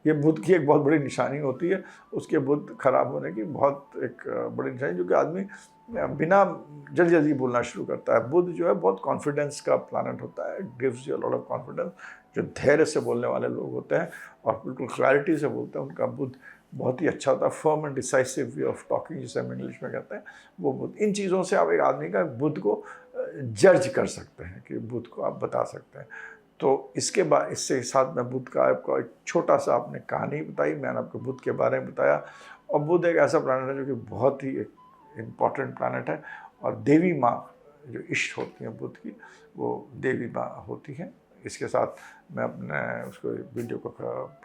ये बुध की एक बहुत बड़ी निशानी होती है, उसके बुध खराब होने की बहुत एक बड़ी निशानी, जो कि आदमी बिना जल्दी बोलना शुरू करता है। बुध जो है बहुत कॉन्फिडेंस का प्लैनेट होता है, gives you a lot of confidence. जो धैर्य से बोलने वाले लोग होते हैं और बिल्कुल क्लैरिटी से बोलते हैं, उनका बुध बहुत ही अच्छा होता है। Firm and decisive way of talking, जिसे हम इंग्लिश में कहते हैं, वो बुध। इन चीज़ों से आप एक आदमी का बुध को जज कर सकते हैं, कि बुध को आप बता सकते हैं। तो इसके बाद इससे साथ में बुध का आपको एक छोटा सा आपने कहानी बताई, मैंने आपको बुध के बारे में बताया। और बुध एक ऐसा प्लैनेट है जो कि बहुत ही एक इम्पॉर्टेंट प्लैनेट है। और देवी माँ जो इष्ट होती हैं बुध की, वो देवी माँ होती हैं। इसके साथ मैं अपने उसको वीडियो को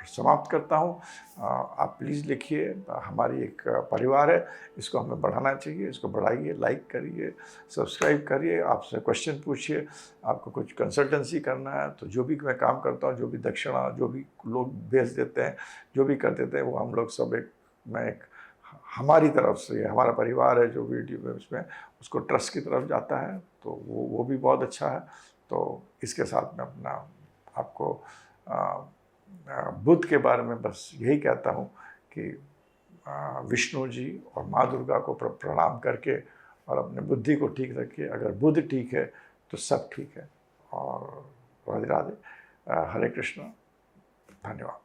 समाप्त करता हूँ। आप प्लीज़ लिखिए, हमारी एक परिवार है, इसको हमें बढ़ाना चाहिए, इसको बढ़ाइए, लाइक करिए, सब्सक्राइब करिए, आपसे क्वेश्चन पूछिए। आपको कुछ कंसल्टेंसी करना है तो जो भी मैं काम करता हूँ, जो भी दक्षिणा जो भी लोग भेज देते हैं, जो भी कर देते हैं, वो हम लोग सब हमारी तरफ से, हमारा परिवार है जो वीडियो में उसमें उसको ट्रस्ट की तरफ जाता है, तो वो भी बहुत अच्छा है। तो इसके साथ मैं अपना आपको बुध के बारे में बस यही कहता हूँ कि विष्णु जी और माँ दुर्गा को प्रणाम करके और अपने बुद्धि को ठीक रखिए। अगर बुध ठीक है तो सब ठीक है। और राधे राधे, हरे कृष्ण। धन्यवाद।